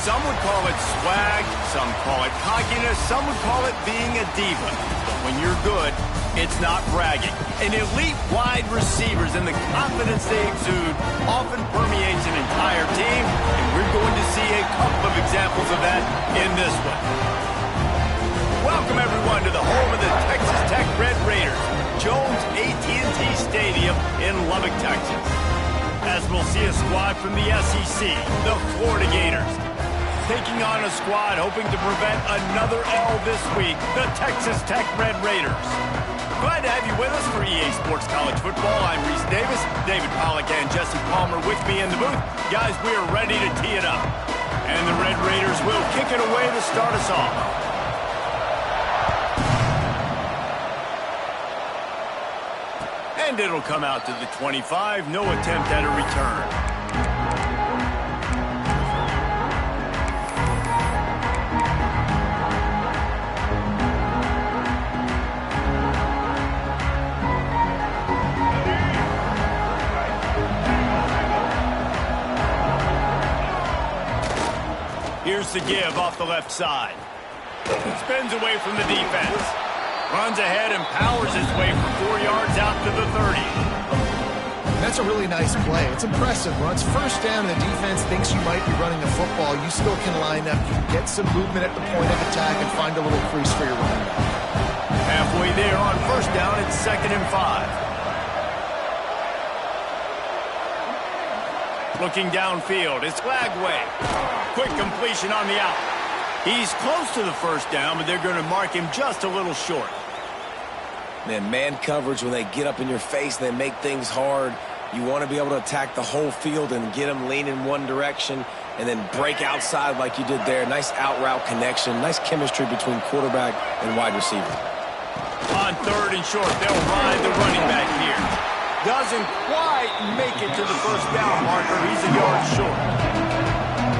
Some would call it swag, some call it cockiness, some would call it being a diva. But when you're good, it's not bragging. And elite wide receivers and the confidence they exude often permeates an entire team, and we're going to see a couple of examples of that in this one. Welcome, everyone, to the home of the Texas Tech Red Raiders, Jones AT&T Stadium in Lubbock, Texas. As we'll see a squad from the SEC, the Florida Gators, taking on a squad hoping to prevent another L this week, the Texas Tech Red Raiders. Glad to have you with us for EA Sports College Football. I'm Reese Davis, David Pollack and Jesse Palmer with me in the booth. Guys, we are ready to tee it up. And the Red Raiders will kick it away to start us off. And it'll come out to the 25. No attempt at a return. Here's the give off the left side. Spins away from the defense. Runs ahead and powers his way for 4 yards out to the 30. That's a really nice play. It's impressive. Runs first down and the defense thinks you might be running the football. You still can line up. You can get some movement at the point of attack and find a little crease for your running back. Halfway there on first down, it's 2nd and 5. Looking downfield, it's Lagway. Quick completion on the out. He's close to the first down, but they're going to mark him just a little short. Man coverage, when they get up in your face and they make things hard, you want to be able to attack the whole field and get them leaning one direction and then break outside like you did there. Nice out route connection, nice chemistry between quarterback and wide receiver. On 3rd and short, they'll ride the running back here. Doesn't quite make it to the first down marker. He's a yard short.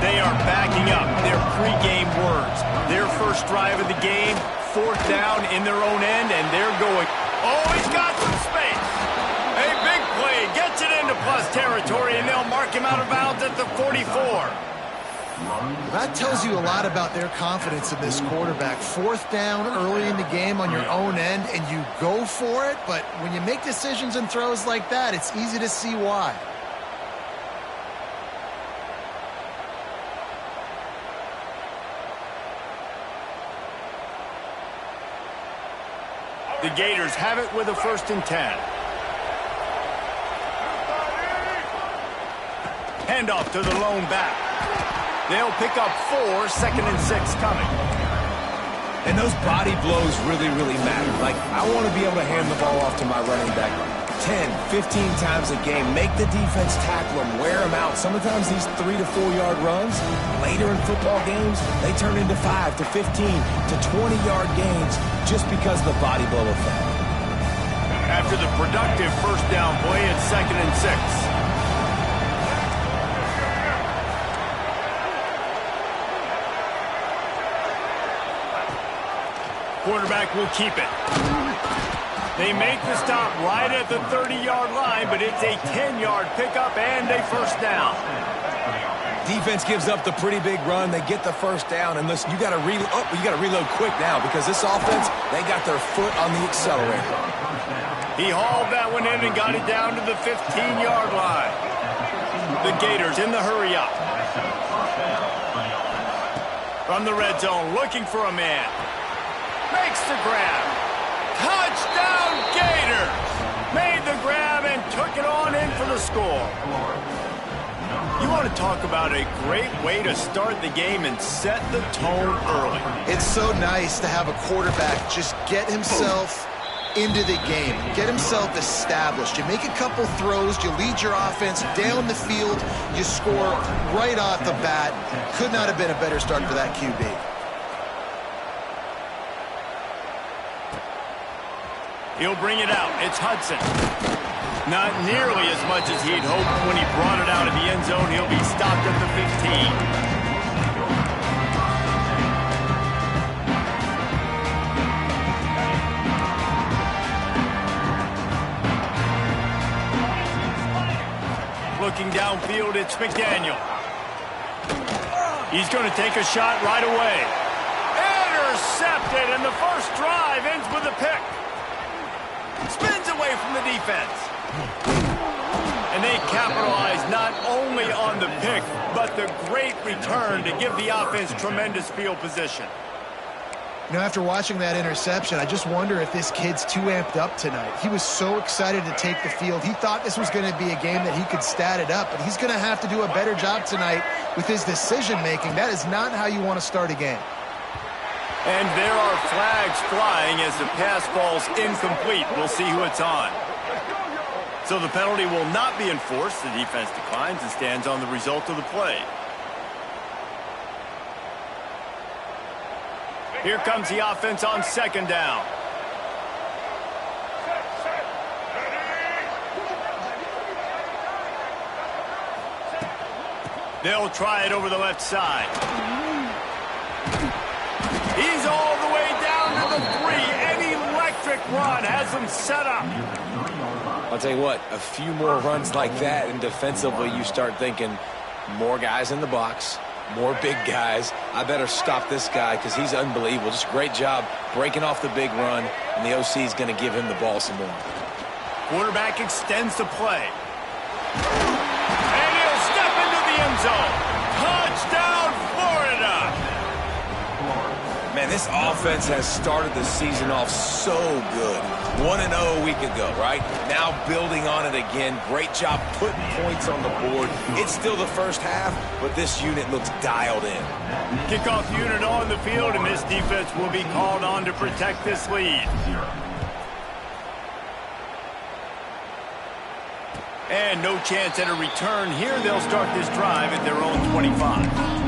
They are backing up their pregame words. Their first drive of the game, 4th down in their own end, and they're going. Oh, he's got some space. A big play, gets it into plus territory, and they'll mark him out of bounds at the 44. That tells you a lot about their confidence in this quarterback. 4th down early in the game on your own end, and you go for it, but when you make decisions and throws like that, it's easy to see why. The Gators have it with a 1st and 10. Handoff to the lone back. They'll pick up 4, 2nd and 6 coming. And those body blows really matter. Like, I want to be able to hand the ball off to my running back 10, 15 times a game. Make the defense tackle them, wear them out. Sometimes these 3 to 4 yard runs, later in football games, they turn into 5 to 15 to 20 yard gains just because of the body blow effect. After the productive first down play, it's 2nd and 6. Quarterback will keep it. They make the stop right at the 30-yard line, but it's a 10-yard pickup and a first down. Defense gives up the pretty big run. They get the first down, and listen, you got to reload quick now because this offense, they got their foot on the accelerator. He hauled that one in and got it down to the 15-yard line. The Gators in the hurry up. From the red zone, looking for a man. Makes the grab. Touchdown, Gators! Made the grab and took it on in for the score. You want to talk about a great way to start the game and set the tone early. It's so nice to have a quarterback just get himself into the game, get himself established. You make a couple throws, you lead your offense down the field, you score right off the bat. Could not have been a better start for that QB. He'll bring it out. It's Hudson. Not nearly as much as he'd hoped when he brought it out of the end zone. He'll be stopped at the 15. Looking downfield, it's McDaniel. He's going to take a shot right away. Intercepted, and the first drive ends with a pick. Spins away from the defense. And they capitalize not only on the pick, but the great return to give the offense tremendous field position. You know, after watching that interception, I just wonder if this kid's too amped up tonight. He was so excited to take the field. He thought this was going to be a game that he could stat it up, but he's going to have to do a better job tonight with his decision-making. That is not how you want to start a game. And there are flags flying as the pass falls incomplete. We'll see who it's on. So the penalty will not be enforced. The defense declines and stands on the result of the play. Here comes the offense on second down. They'll try it over the left side. He's all the way down to the 3. An electric run has him set up. I'll tell you what, a few more runs like that, and defensively you start thinking more guys in the box, more big guys. I better stop this guy because he's unbelievable. Just a great job breaking off the big run, and the OC is going to give him the ball some more. Quarterback extends the play. And he'll step into the end zone. Touchdown, Florida! Man, this offense has started the season off so good. 1-0 a week ago, right? Now building on it again. Great job putting points on the board. It's still the first half, but this unit looks dialed in. Kickoff unit on the field, and this defense will be called on to protect this lead. And no chance at a return here. They'll start this drive at their own 25.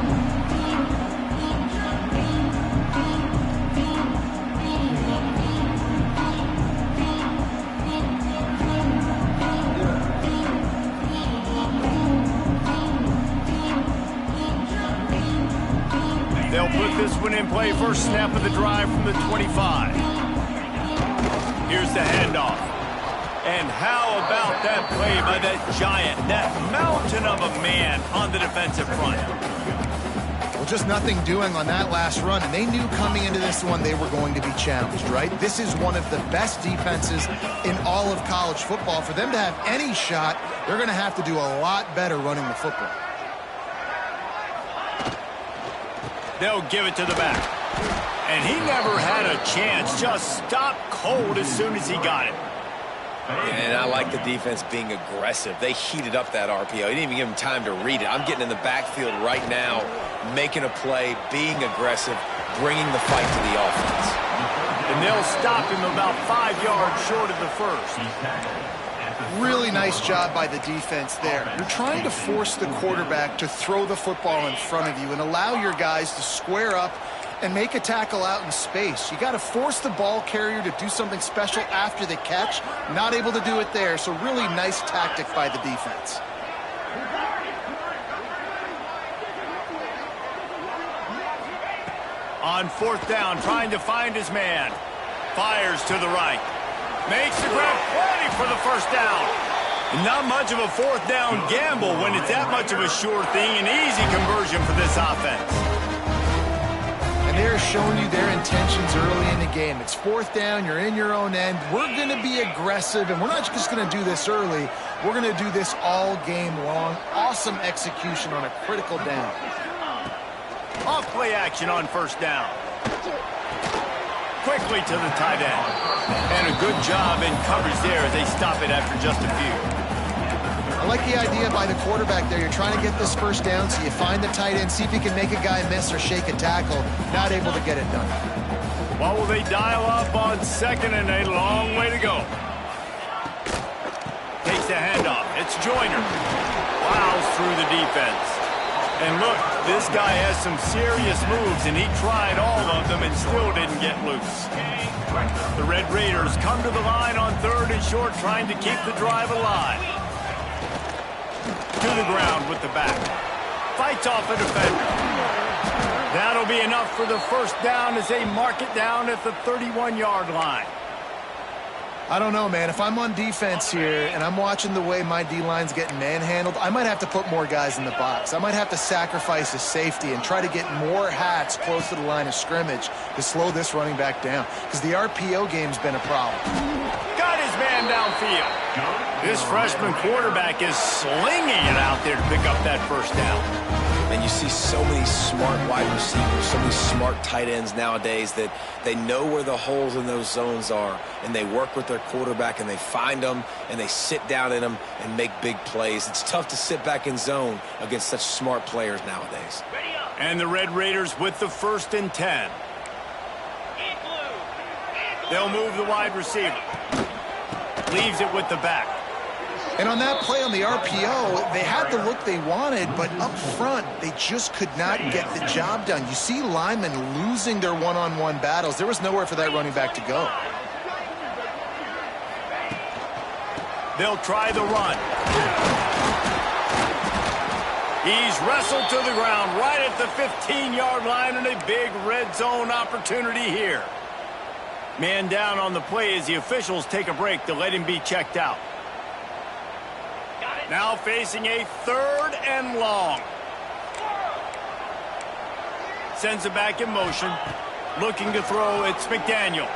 They'll put this one in play. First snap of the drive from the 25. Here's the handoff. And how about that play by that giant, that mountain of a man on the defensive front? Well, just nothing doing on that last run, and they knew coming into this one they were going to be challenged, right? This is one of the best defenses in all of college football. For them to have any shot, they're going to have to do a lot better running the football. They'll give it to the back. And he never had a chance. Just stopped cold as soon as he got it. And I like the defense being aggressive. They heated up that RPO. He didn't even give him time to read it. I'm getting in the backfield right now, making a play, being aggressive, bringing the fight to the offense. And they'll stop him about 5 yards short of the first. Really nice job by the defense there. You're trying to force the quarterback to throw the football in front of you and allow your guys to square up and make a tackle out in space. You got to force the ball carrier to do something special after the catch. Not able to do it there, so really nice tactic by the defense. On fourth down, trying to find his man. Fires to the right. Makes the grab, plenty for the first down. Not much of a fourth down gamble when it's that much of a sure thing. An easy conversion for this offense. And they're showing you their intentions early in the game. It's fourth down, you're in your own end. We're going to be aggressive, and we're not just going to do this early. We're going to do this all game long. Awesome execution on a critical down. Off play action on first down. Quickly to the tight end. And a good job in coverage there as they stop it after just a few. I like the idea by the quarterback there. You're trying to get this first down, so you find the tight end, see if you can make a guy miss or shake a tackle. Not able to get it done. What will they dial up on second, and a long way to go. Takes the handoff. It's Joyner. Plows through the defense. And look, this guy has some serious moves, and he tried all of them and still didn't get loose. The Red Raiders come to the line on third and short, trying to keep the drive alive. To the ground with the back. Fights off a defender. That'll be enough for the first down as they mark it down at the 31-yard line. I don't know, man. If I'm on defense here and I'm watching the way my D-line's getting manhandled, I might have to put more guys in the box. I might have to sacrifice a safety and try to get more hats close to the line of scrimmage to slow this running back down, because the RPO game's been a problem. Got his man downfield. This freshman quarterback is slinging it out there to pick up that first down. And you see so many smart wide receivers, so many smart tight ends nowadays that they know where the holes in those zones are, and they work with their quarterback, and they find them, and they sit down in them and make big plays. It's tough to sit back in zone against such smart players nowadays. And the Red Raiders with the 1st and 10. They'll move the wide receiver. Leaves it with the back. And on that play on the RPO, they had the look they wanted, but up front, they just could not get the job done. You see linemen losing their one-on-one battles. There was nowhere for that running back to go. They'll try the run. He's wrestled to the ground right at the 15-yard line, and a big red zone opportunity here. Man down on the play as the officials take a break to let him be checked out. Now facing a 3rd and long. Sends it back in motion. Looking to throw, it's McDaniel.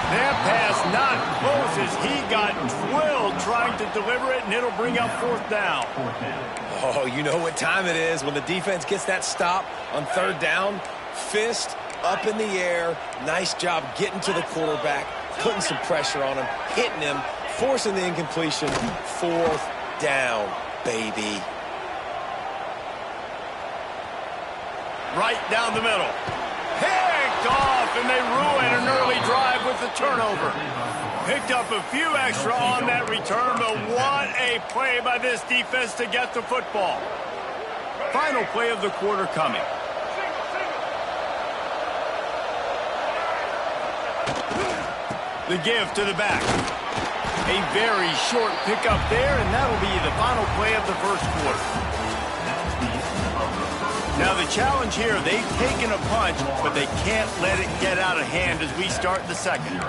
That pass not close as he got drilled trying to deliver it, and it'll bring up 4th down. Oh, you know what time it is when the defense gets that stop on 3rd down. Fist up in the air. Nice job getting to the quarterback, putting some pressure on him, hitting him, forcing the incompletion. 4th down, baby. Right down the middle. Picked off, and they ruin an early drive with the turnover. Picked up a few extra on that return, but what a play by this defense to get the football. Final play of the quarter coming. The give to the back. A very short pickup there, and that'll be the final play of the 1st quarter. Now the challenge here, they've taken a punch, but they can't let it get out of hand as we start the 2nd.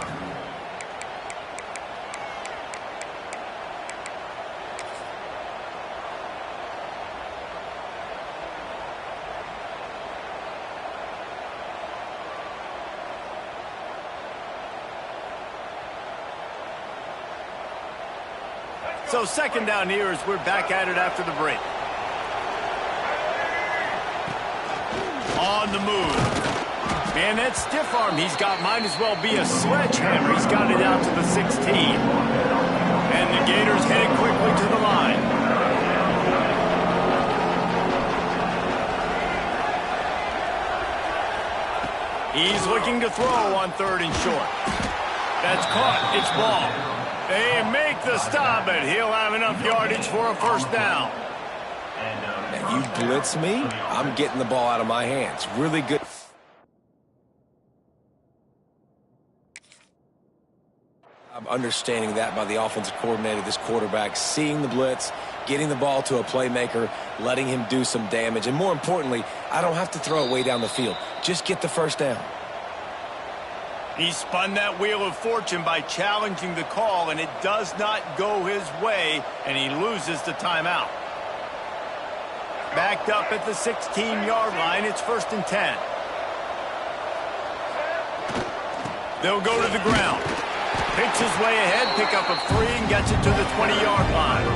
So 2nd down here as we're back at it after the break. On the move. Man, that stiff arm he's got might as well be a sledgehammer. He's got it out to the 16. And the Gators headed quickly to the line. He's looking to throw on 3rd and short. That's caught. It's ball. They make the stop, but he'll have enough yardage for a 1st down. You blitz me, I'm getting the ball out of my hands. Really good. I'm understanding that by the offensive coordinator, this quarterback, seeing the blitz, getting the ball to a playmaker, letting him do some damage. And more importantly, I don't have to throw it way down the field. Just get the 1st down. He spun that wheel of fortune by challenging the call, and it does not go his way, and he loses the timeout. Backed up at the 16-yard line, it's 1st and 10. They'll go to the ground. Picks his way ahead, pick up a 3, and gets it to the 20-yard line.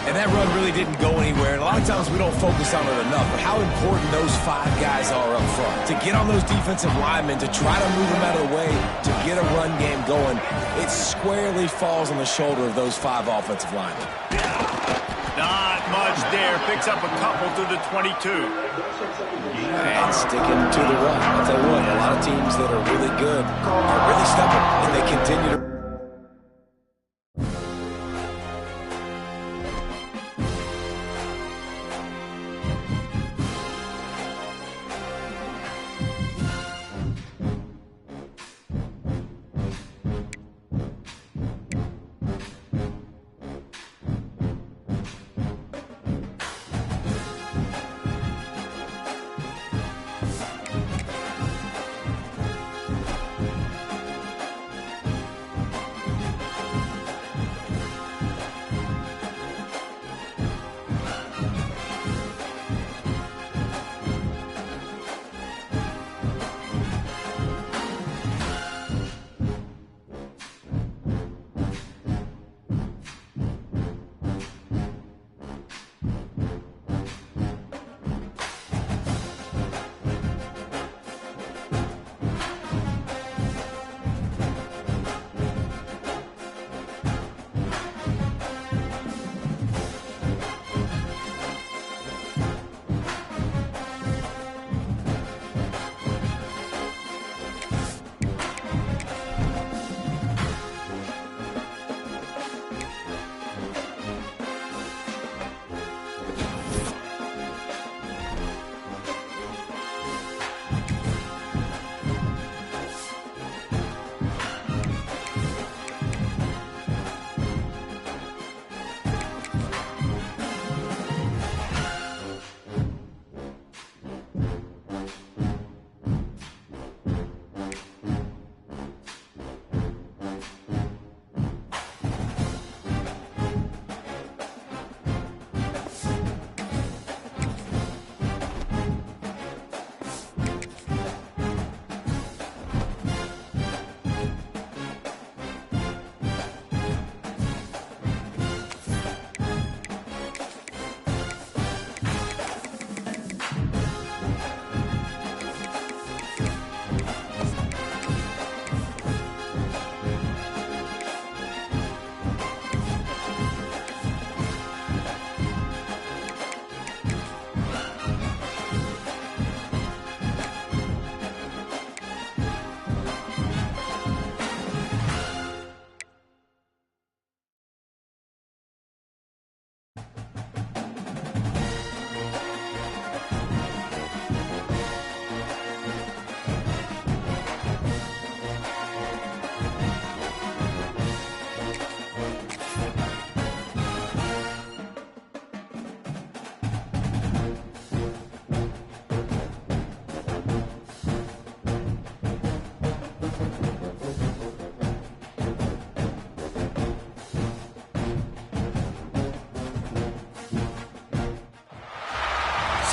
And that run really didn't go anywhere. And a lot of times we don't focus on it enough, but how important those 5 guys are up front. To get on those defensive linemen, to try to move them out of the way, to get a run game going, it squarely falls on the shoulder of those 5 offensive linemen. Not much there. Picks up a couple to the 22. And sticking to the run. I'll tell you what, a lot of teams that are really good are really stubborn, and they continue to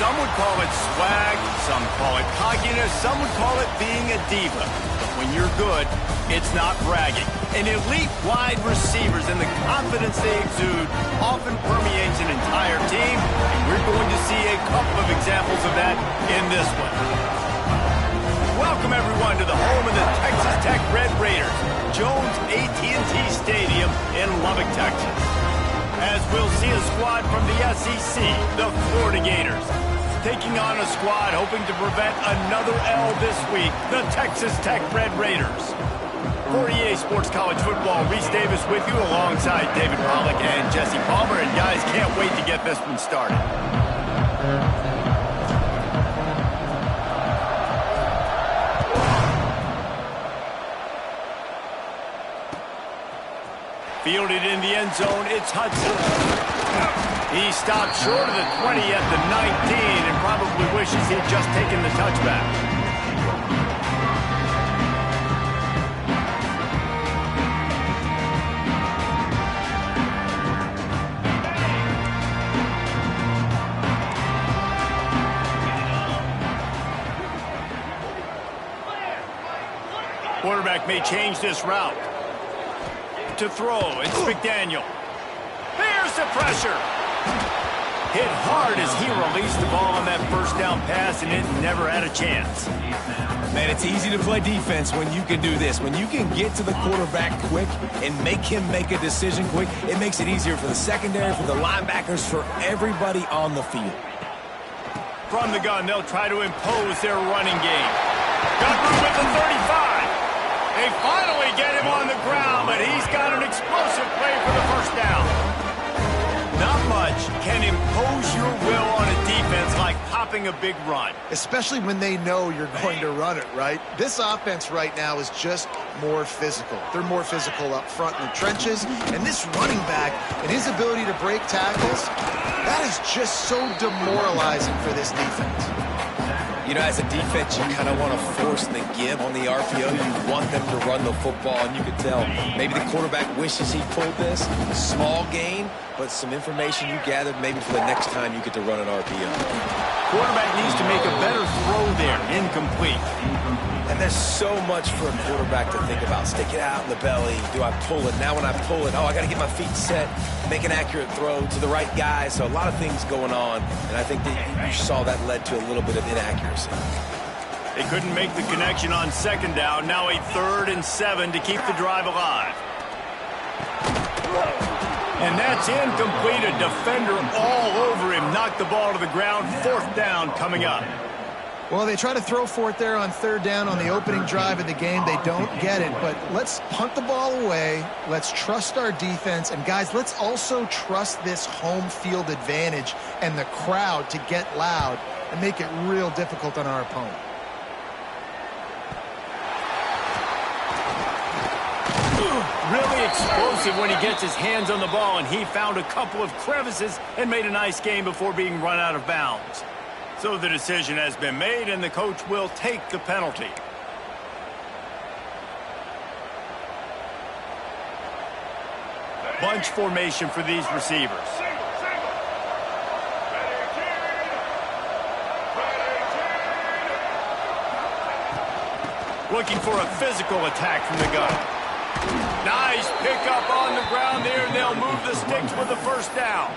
Some would call it swag, some call it cockiness, some would call it being a diva. But when you're good, it's not bragging. And elite wide receivers and the confidence they exude often permeates an entire team, and we're going to see a couple of examples of that in this one. Welcome, everyone, to the home of the Texas Tech Red Raiders, Jones AT&T Stadium in Lubbock, Texas. As we'll see a squad from the SEC, the Florida Gators, taking on a squad hoping to prevent another L this week, the Texas Tech Red Raiders. For EA Sports College Football, Reese Davis with you alongside David Pollack and Jesse Palmer. And guys, can't wait to get this one started. Fielded in the end zone, it's Hudson. He stopped short of the 20 at the 19 and probably wishes he had just taken the touchback. Quarterback may change this route. To throw, it's McDaniel. There's the pressure. Hit hard as he released the ball on that first down pass, and it never had a chance. Man, it's easy to play defense when you can do this. When you can get to the quarterback quick and make him make a decision quick, it makes it easier for the secondary, for the linebackers, for everybody on the field. From the gun, they'll try to impose their running game. Got room at the 35. They finally get him on the ground, but he's got an explosive play for the first down. Not much can impose your will on a defense like popping a big run. Especially when they know you're going to run it, right? This offense right now is just more physical. They're more physical up front in the trenches, and this running back and his ability to break tackles, that is just so demoralizing for this defense. You know, as a defense, you kind of want to force the give on the RPO. You want them to run the football, and you can tell maybe the quarterback wishes he pulled this. Small gain, but some information you gathered maybe for the next time you get to run an RPO. Quarterback needs to make a better throw there. Incomplete. And there's so much for a quarterback to think about. Stick it out in the belly. Do I pull it? Now when I pull it, oh, I got to get my feet set, make an accurate throw to the right guy. So a lot of things going on, and I think that you saw that led to a little bit of inaccuracy. They couldn't make the connection on second down. Now a 3rd and 7 to keep the drive alive. And that's incomplete. A defender all over him. Knocked the ball to the ground. 4th down coming up. Well, they try to throw for it there on 3rd down on the opening drive of the game. They don't get it, but let's punt the ball away. Let's trust our defense. And, guys, let's also trust this home field advantage and the crowd to get loud and make it real difficult on our opponent. Really explosive when he gets his hands on the ball, and he found a couple of crevices and made a nice game before being run out of bounds. So the decision has been made, and the coach will take the penalty. Bunch formation for these receivers. Looking for a physical attack from the gun. Nice pickup on the ground there, and they'll move the sticks with the first down.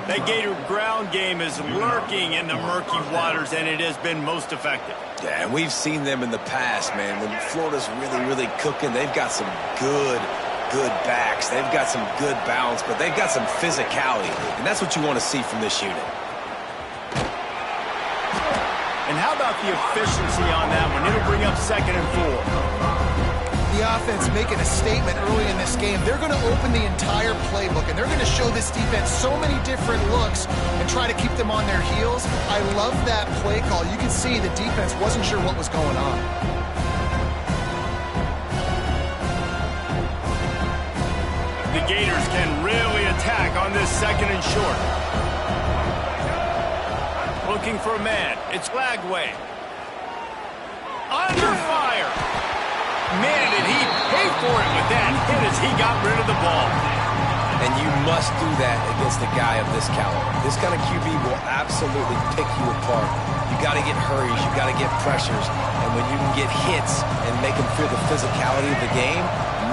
That Gator ground game is lurking in the murky waters, and it has been most effective. Yeah, and we've seen them in the past, man. When Florida's really, really cooking, they've got some good backs. They've got some good balance, but they've got some physicality, and that's what you want to see from this unit. And how about the efficiency on that one? It'll bring up 2nd and 4. The offense making a statement early in this game. They're going to open the entire playbook, and they're going to show this defense so many different looks and try to keep them on their heels. I love that play call. You can see the defense wasn't sure what was going on. The Gators can really attack on this 2nd and short. Looking for a man. It's Lagway. Under fire. Man, did he pay for it with that hit as he got rid of the ball. And you must do that against a guy of this caliber. This kind of QB will absolutely pick you apart. You got to get hurries, you got to get pressures, and when you can get hits and make him feel the physicality of the game,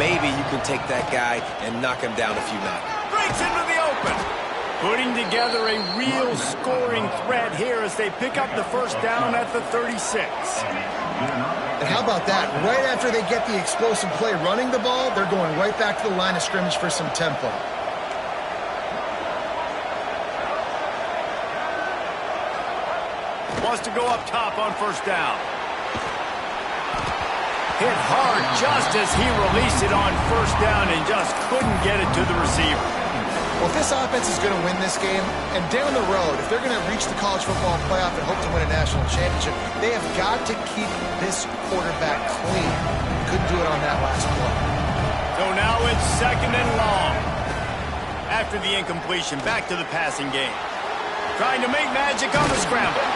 maybe you can take that guy and knock him down a few knocks. Breaks into the open. Putting together a real scoring threat here as they pick up the first down at the 36. And how about that? Right after they get the explosive play running the ball, they're going right back to the line of scrimmage for some tempo. Wants to go up top on first down. Hit hard just as he released it on first down and just couldn't get it to the receiver. Well, if this offense is going to win this game, and down the road, if they're going to reach the college football playoff and hope to win a national championship, they have got to keep this quarterback clean. Couldn't do it on that last play. So now it's second and long. After the incompletion, back to the passing game. Trying to make magic on the scramble.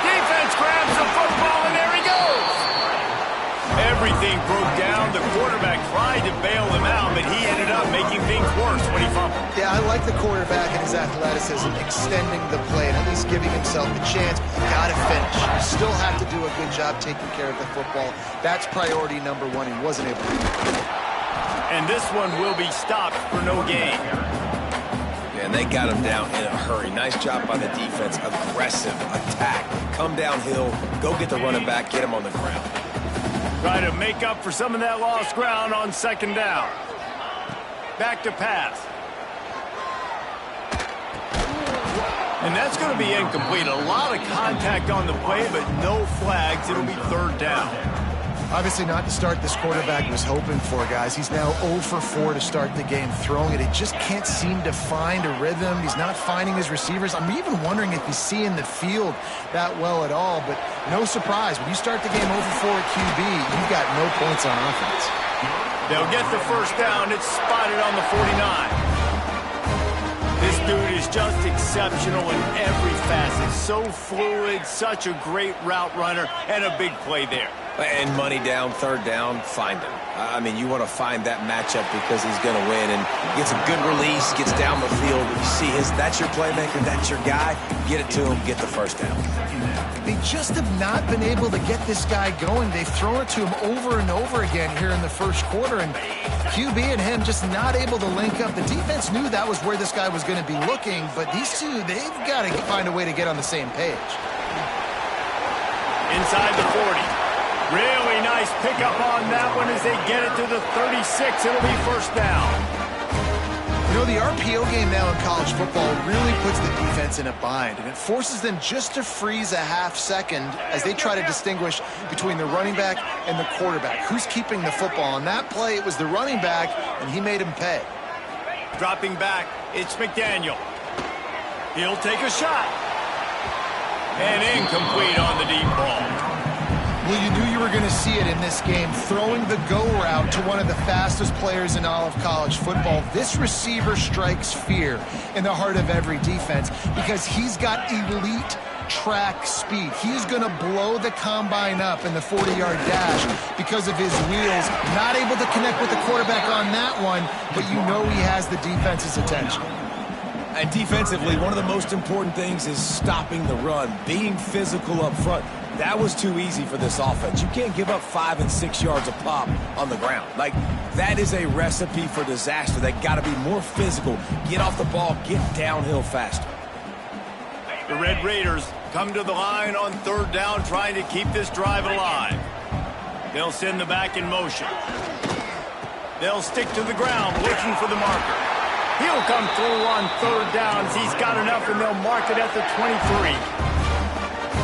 Defense grabs the football, and there he goes. Everything broke down. The quarterback tried to bail him out, but he ended up making things worse when he fumbled. Yeah, I like the quarterback and his athleticism, extending the play and at least giving himself a chance. You got to finish. You still have to do a good job taking care of the football. That's priority number one. He wasn't able to do it. And this one will be stopped for no gain. And they got him down in a hurry. Nice job by the defense. Aggressive attack. Come downhill. Go get the running back. Get him on the ground. Try to make up for some of that lost ground on second down. Back to pass. And that's going to be incomplete. A lot of contact on the play, but no flags. It'll be third down. Obviously not the start this quarterback was hoping for, guys. He's now 0 for 4 to start the game throwing it. He just can't seem to find a rhythm. He's not finding his receivers. I'm even wondering if he's seeing the field that well at all, but no surprise. When you start the game 0 for 4 at QB, you've got no points on offense. They'll get the first down. It's spotted on the 49. This dude is just exceptional in every facet. So fluid, such a great route runner, and a big play there. And money down, third down, find him. I mean, you want to find that matchup because he's going to win. And gets a good release, gets down the field. You see that's your playmaker, that's your guy. Get it to him, get the first down. They just have not been able to get this guy going. They've thrown it to him over and over again here in the first quarter. And QB and him just not able to link up. The defense knew that was where this guy was going to be looking. But these two, they've got to find a way to get on the same page. Inside the 40. Really nice pickup on that one as they get it to the 36. It'll be first down. You know, the RPO game now in college football really puts the defense in a bind, and it forces them just to freeze a half second as they try to distinguish between the running back and the quarterback. Who's keeping the football? On that play, it was the running back, and he made him pay. Dropping back, it's McDaniel. He'll take a shot. And incomplete on the deep ball. Well, you knew you were going to see it in this game, throwing the go route to one of the fastest players in all of college football. This receiver strikes fear in the heart of every defense because he's got elite track speed. He's going to blow the combine up in the 40-yard dash because of his wheels. Not able to connect with the quarterback on that one, but you know he has the defense's attention. And defensively, one of the most important things is stopping the run, being physical up front. That was too easy for this offense. You can't give up 5 and 6 yards a pop on the ground. Like, that is a recipe for disaster. They got to be more physical, get off the ball, get downhill faster. The Red Raiders come to the line on third down, trying to keep this drive alive. They'll send the back in motion. They'll stick to the ground, looking for the marker. He'll come through on third downs. He's got enough, and they'll mark it at the 23.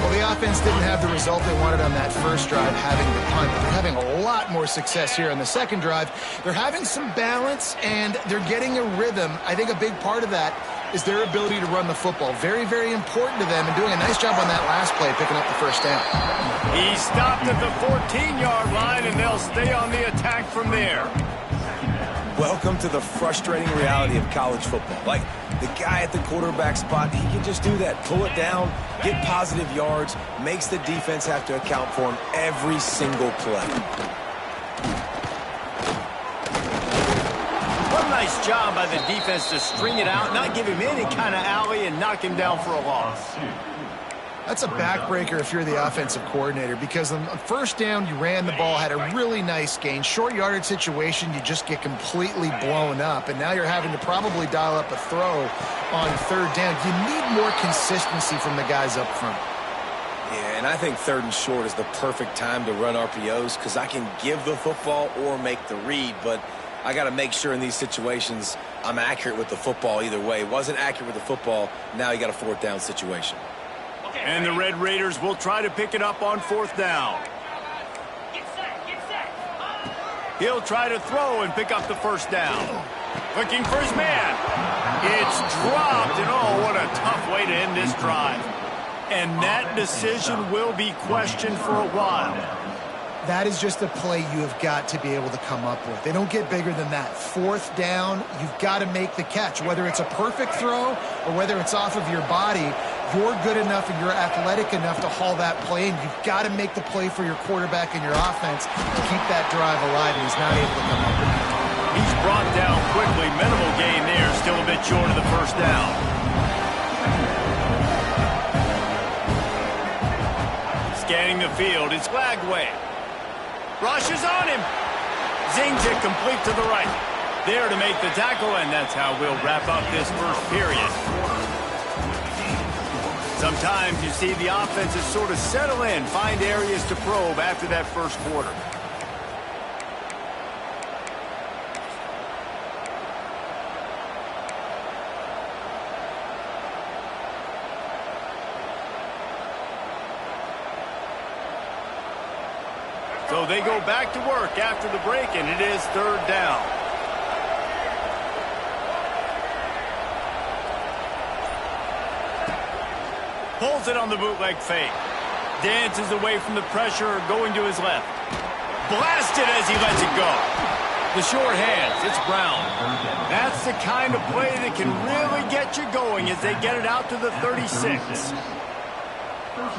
Well, the offense didn't have the result they wanted on that first drive, having the punt. They're having a lot more success here on the second drive. They're having some balance, and they're getting a rhythm. I think a big part of that is their ability to run the football. Very, very important to them, and doing a nice job on that last play, picking up the first down. He stopped at the 14-yard line, and they'll stay on the attack from there. Welcome to the frustrating reality of college football. Like, the guy at the quarterback spot, he can just do that. Pull it down, get positive yards, makes the defense have to account for him every single play. nice job by the defense to string it out, not give him any kind of alley, and knock him down for a loss. That's a backbreaker if you're the offensive coordinator, because on first down, you ran the ball, had a really nice gain. Short yardage situation, you just get completely blown up, and now you're having to probably dial up a throw on third down. You need more consistency from the guys up front. Yeah, and I think third and short is the perfect time to run RPOs because I can give the football or make the read, but I got to make sure in these situations I'm accurate with the football either way. Wasn't accurate with the football, now you got a fourth down situation. And the Red Raiders will try to pick it up on fourth down. He'll try to throw and pick up the first down. Looking for his man. It's dropped, and oh, what a tough way to end this drive. And that decision will be questioned for a while. That is just a play you have got to be able to come up with. They don't get bigger than that. Fourth down, you've got to make the catch. Whether it's a perfect throw or whether it's off of your body, you're good enough and you're athletic enough to haul that play, and you've got to make the play for your quarterback and your offense to keep that drive alive, and he's not able to come up with it. He's brought down quickly. Minimal gain there. Still a bit short of the first down. Scanning the field, it's Lagway. Rushes on him. Zings it complete to the right. There to make the tackle, and that's how we'll wrap up this first period. Sometimes you see the offenses sort of settle in, find areas to probe after that first quarter. So they go back to work after the break, and it is third down. Pulls it on the bootleg fake. Dances away from the pressure, going to his left. Blasted as he lets it go. The short hands, it's Brown. That's the kind of play that can really get you going as they get it out to the 36.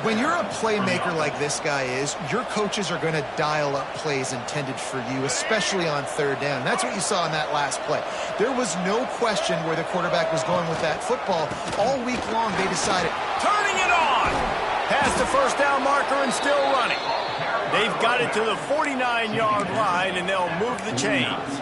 When you're a playmaker like this guy is, your coaches are going to dial up plays intended for you, especially on third down. That's what you saw in that last play. There was no question where the quarterback was going with that football. All week long, they decided, turning it on! Past the first down marker and still running. They've got it to the 49-yard line, and they'll move the chains.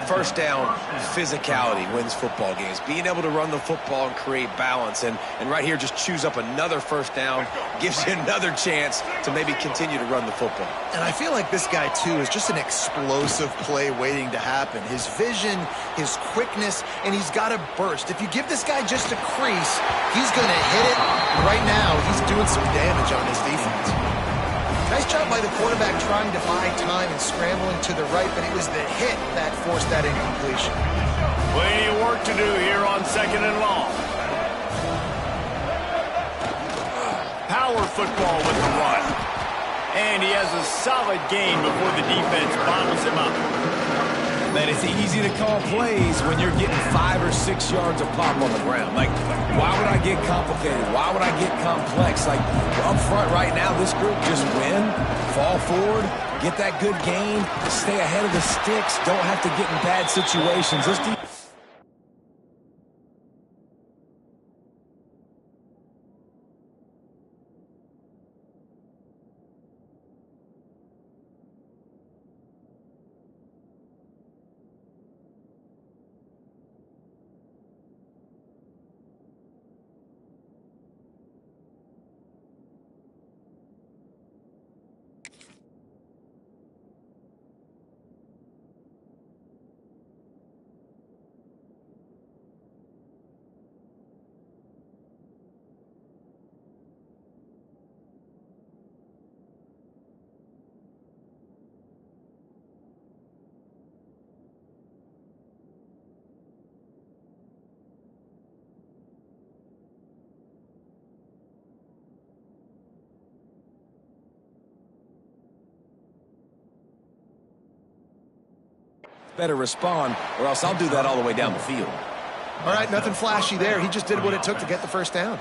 First down, physicality wins football games. Being able to run the football and create balance. And right here, just choose up another first down, gives you another chance to maybe continue to run the football. And I feel like this guy, too, is just an explosive play waiting to happen. His vision, his quickness, and he's got a burst. If you give this guy just a crease, he's going to hit it. Right now, he's doing some damage on his defense. Nice job by the quarterback trying to buy time and scrambling to the right, but it was the hit that forced that incompletion. Plenty of work to do here on second and long. Power football with the run. And he has a solid gain before the defense bottles him up. Man, it's easy to call plays when you're getting 5 or 6 yards of pop on the ground. Like, why would I get complicated? Why would I get complex? Like, up front right now, this group just win, fall forward, get that good gain, stay ahead of the sticks, don't have to get in bad situations. Better respond, or else I'll do that all the way down the field. All right, nothing flashy there. He just did what it took to get the first down.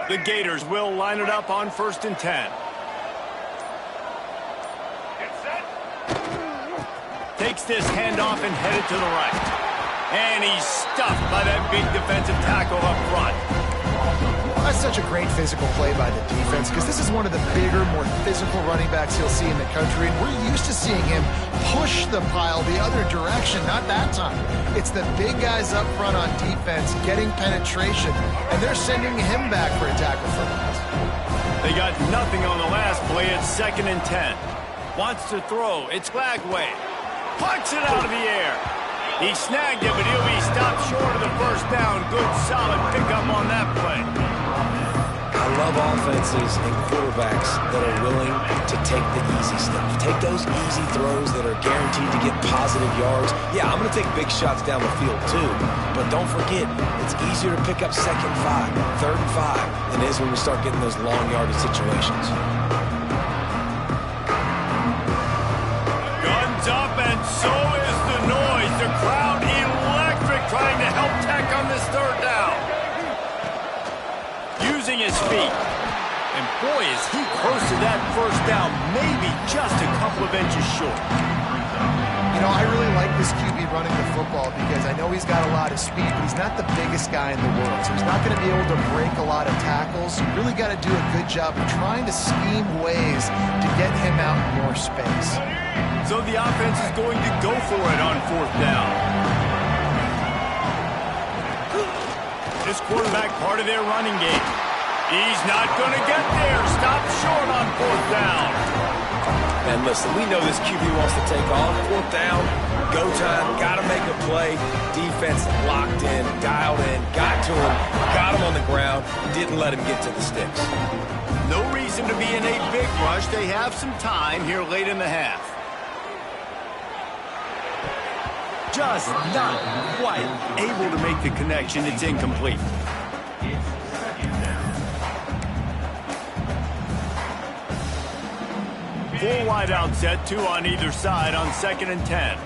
The Gators will line it up on 1st and 10. Takes this handoff and headed to the right. And he's stuffed by that big defensive tackle up front. That's such a great physical play by the defense because this is one of the bigger, more physical running backs you'll see in the country, and we're used to seeing him push the pile the other direction. Not that time. It's the big guys up front on defense getting penetration, and they're sending him back for a tackle for loss. They got nothing on the last play. It's 2nd and 10. Wants to throw. It's Lagway. Punch it out of the air. He snagged it, but he'll be stopped short of the first down. Good, solid pickup on that play. I love offenses and quarterbacks that are willing to take the easy stuff. Take those easy throws that are guaranteed to get positive yards. Yeah, I'm going to take big shots down the field too. But don't forget, it's easier to pick up 2nd and 5, 3rd and 5 than it is when we start getting those long yardage situations. Guns up, and so is the noise. The crowd electric, trying to help Tech on this 3rd down. Using his feet. And boy, is he close to that 1st down, maybe just a couple of inches short. You know, I really like this QB running the football because I know he's got a lot of speed, but he's not the biggest guy in the world, so he's not going to be able to break a lot of tackles. You really got to do a good job of trying to scheme ways to get him out in more space. So the offense is going to go for it on 4th down. This quarterback part of their running game. He's not going to get there. Stop short on 4th down. And listen, we know this QB wants to take off. 4th down, go time, got to make a play. Defense locked in, dialed in, got to him, got him on the ground, didn't let him get to the sticks. No reason to be in a big rush. They have some time here late in the half. Just not quite able to make the connection. It's incomplete. Full wide out set, 2 on either side on 2nd and 10.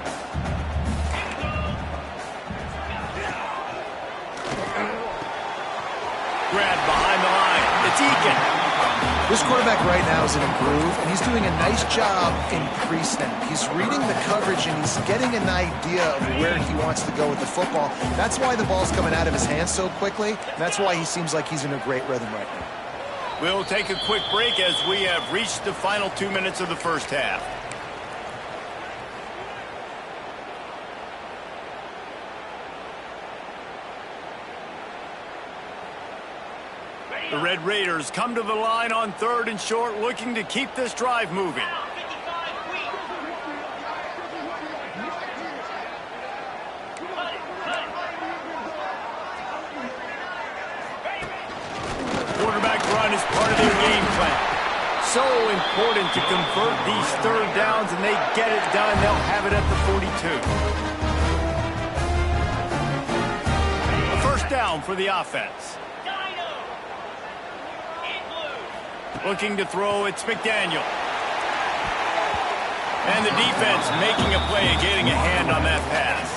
Grabbed behind the line. It's Eakin. This quarterback right now is in a groove, and he's doing a nice job in pre-snap. He's reading the coverage, and he's getting an idea of where he wants to go with the football. That's why the ball's coming out of his hands so quickly. That's why he seems like he's in a great rhythm right now. We'll take a quick break as we have reached the final 2 minutes of the 1st half. The Red Raiders come to the line on 3rd and short, looking to keep this drive moving. Quarterback run is part of their game plan. So important to convert these 3rd downs, and they get it done. They'll have it at the 42. A 1st down for the offense. Looking to throw, it's McDaniel. And the defense making a play and getting a hand on that pass.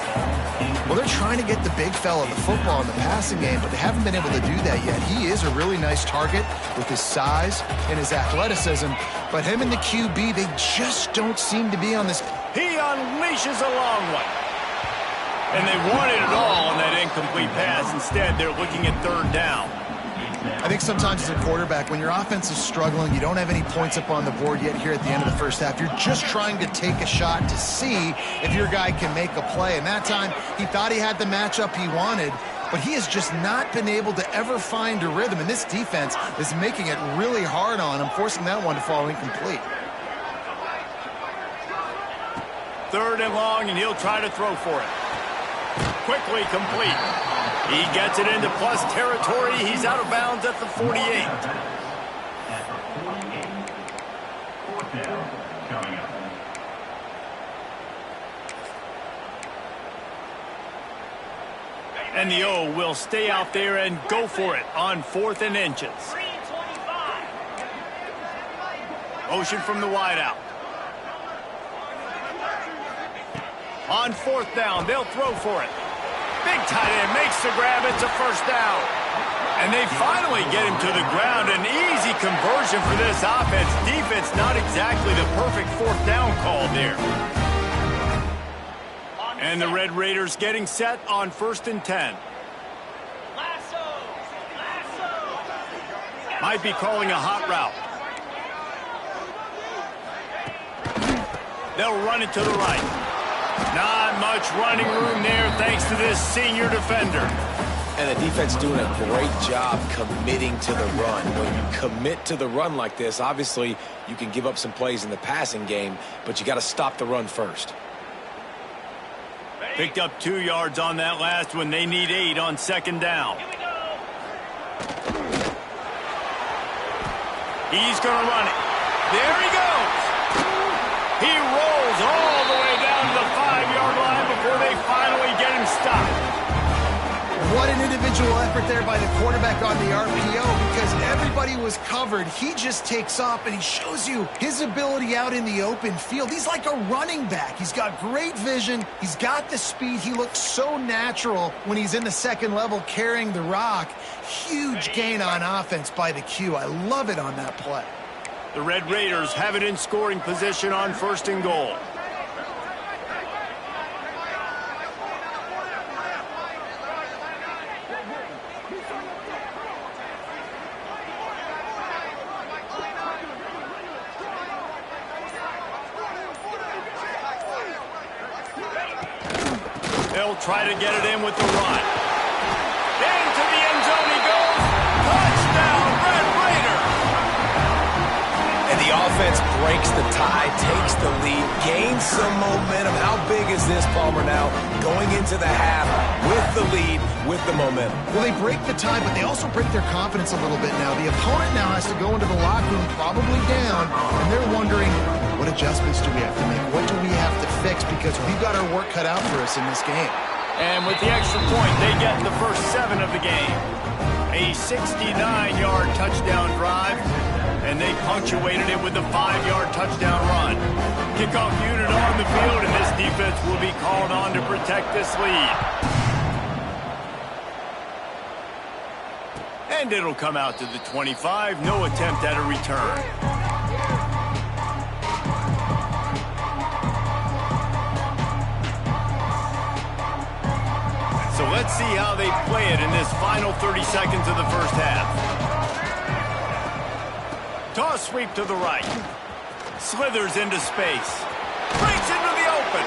Well, they're trying to get the big fella the football in the passing game, but they haven't been able to do that yet. He is a really nice target with his size and his athleticism, but him and the QB, they just don't seem to be on this. He unleashes a long one. And they wanted it all on that incomplete pass. Instead, they're looking at 3rd down. I think sometimes as a quarterback, when your offense is struggling, you don't have any points up on the board yet here at the end of the 1st half. You're just trying to take a shot to see if your guy can make a play. And that time, he thought he had the matchup he wanted, but he has just not been able to ever find a rhythm. And this defense is making it really hard on him, forcing that one to fall incomplete. 3rd and long, and he'll try to throw for it. Quickly complete. He gets it into plus territory. He's out of bounds at the 48. And the O will stay out there and go for it on 4th and inches. Motion from the wideout. On 4th down, they'll throw for it. Big tight end makes the grab. It's a first down. And they finally get him to the ground. An easy conversion for this offense. Defense not exactly the perfect fourth down call there. And the Red Raiders getting set on 1st and 10. Might be calling a hot route. They'll run it to the right. Not much running room there thanks to this senior defender. And the defense doing a great job committing to the run. When you commit to the run like this, obviously you can give up some plays in the passing game, but you got to stop the run first. Picked up 2 yards on that last one. They need 8 on 2nd down. He's going to run it. There he goes. He rolls all the way down to the 5-yard line before they finally get him stopped. What an individual effort there by the quarterback on the RPO, because everybody was covered. He just takes off, and he shows you his ability out in the open field. He's like a running back. He's got great vision. He's got the speed. He looks so natural when he's in the second level carrying the rock. Huge gain on offense by the Q. I love it on that play. The Red Raiders have it in scoring position on 1st and goal. They'll try to get it in with the run. Into the end zone he goes. Touchdown, Red Raider. And the offense breaks the tie, takes the lead, gains some momentum. How big is this, Palmer, now? Going into the half with the lead, with the momentum. Well, they break the tie, but they also break their confidence a little bit now. The opponent now has to go into the locker room probably down, and they're wondering, what adjustments do we have to make? What do we have to fix? Because we've got our work cut out for us in this game. And with the extra point, they get the first 7 of the game. A 69-yard touchdown drive, and they punctuated it with a 5-yard touchdown run. Kickoff unit on the field, and this defense will be called on to protect this lead. And it'll come out to the 25. No attempt at a return. So let's see how they play it in this final 30 seconds of the first half. Toss sweep to the right. Slithers into space. Breaks into the open.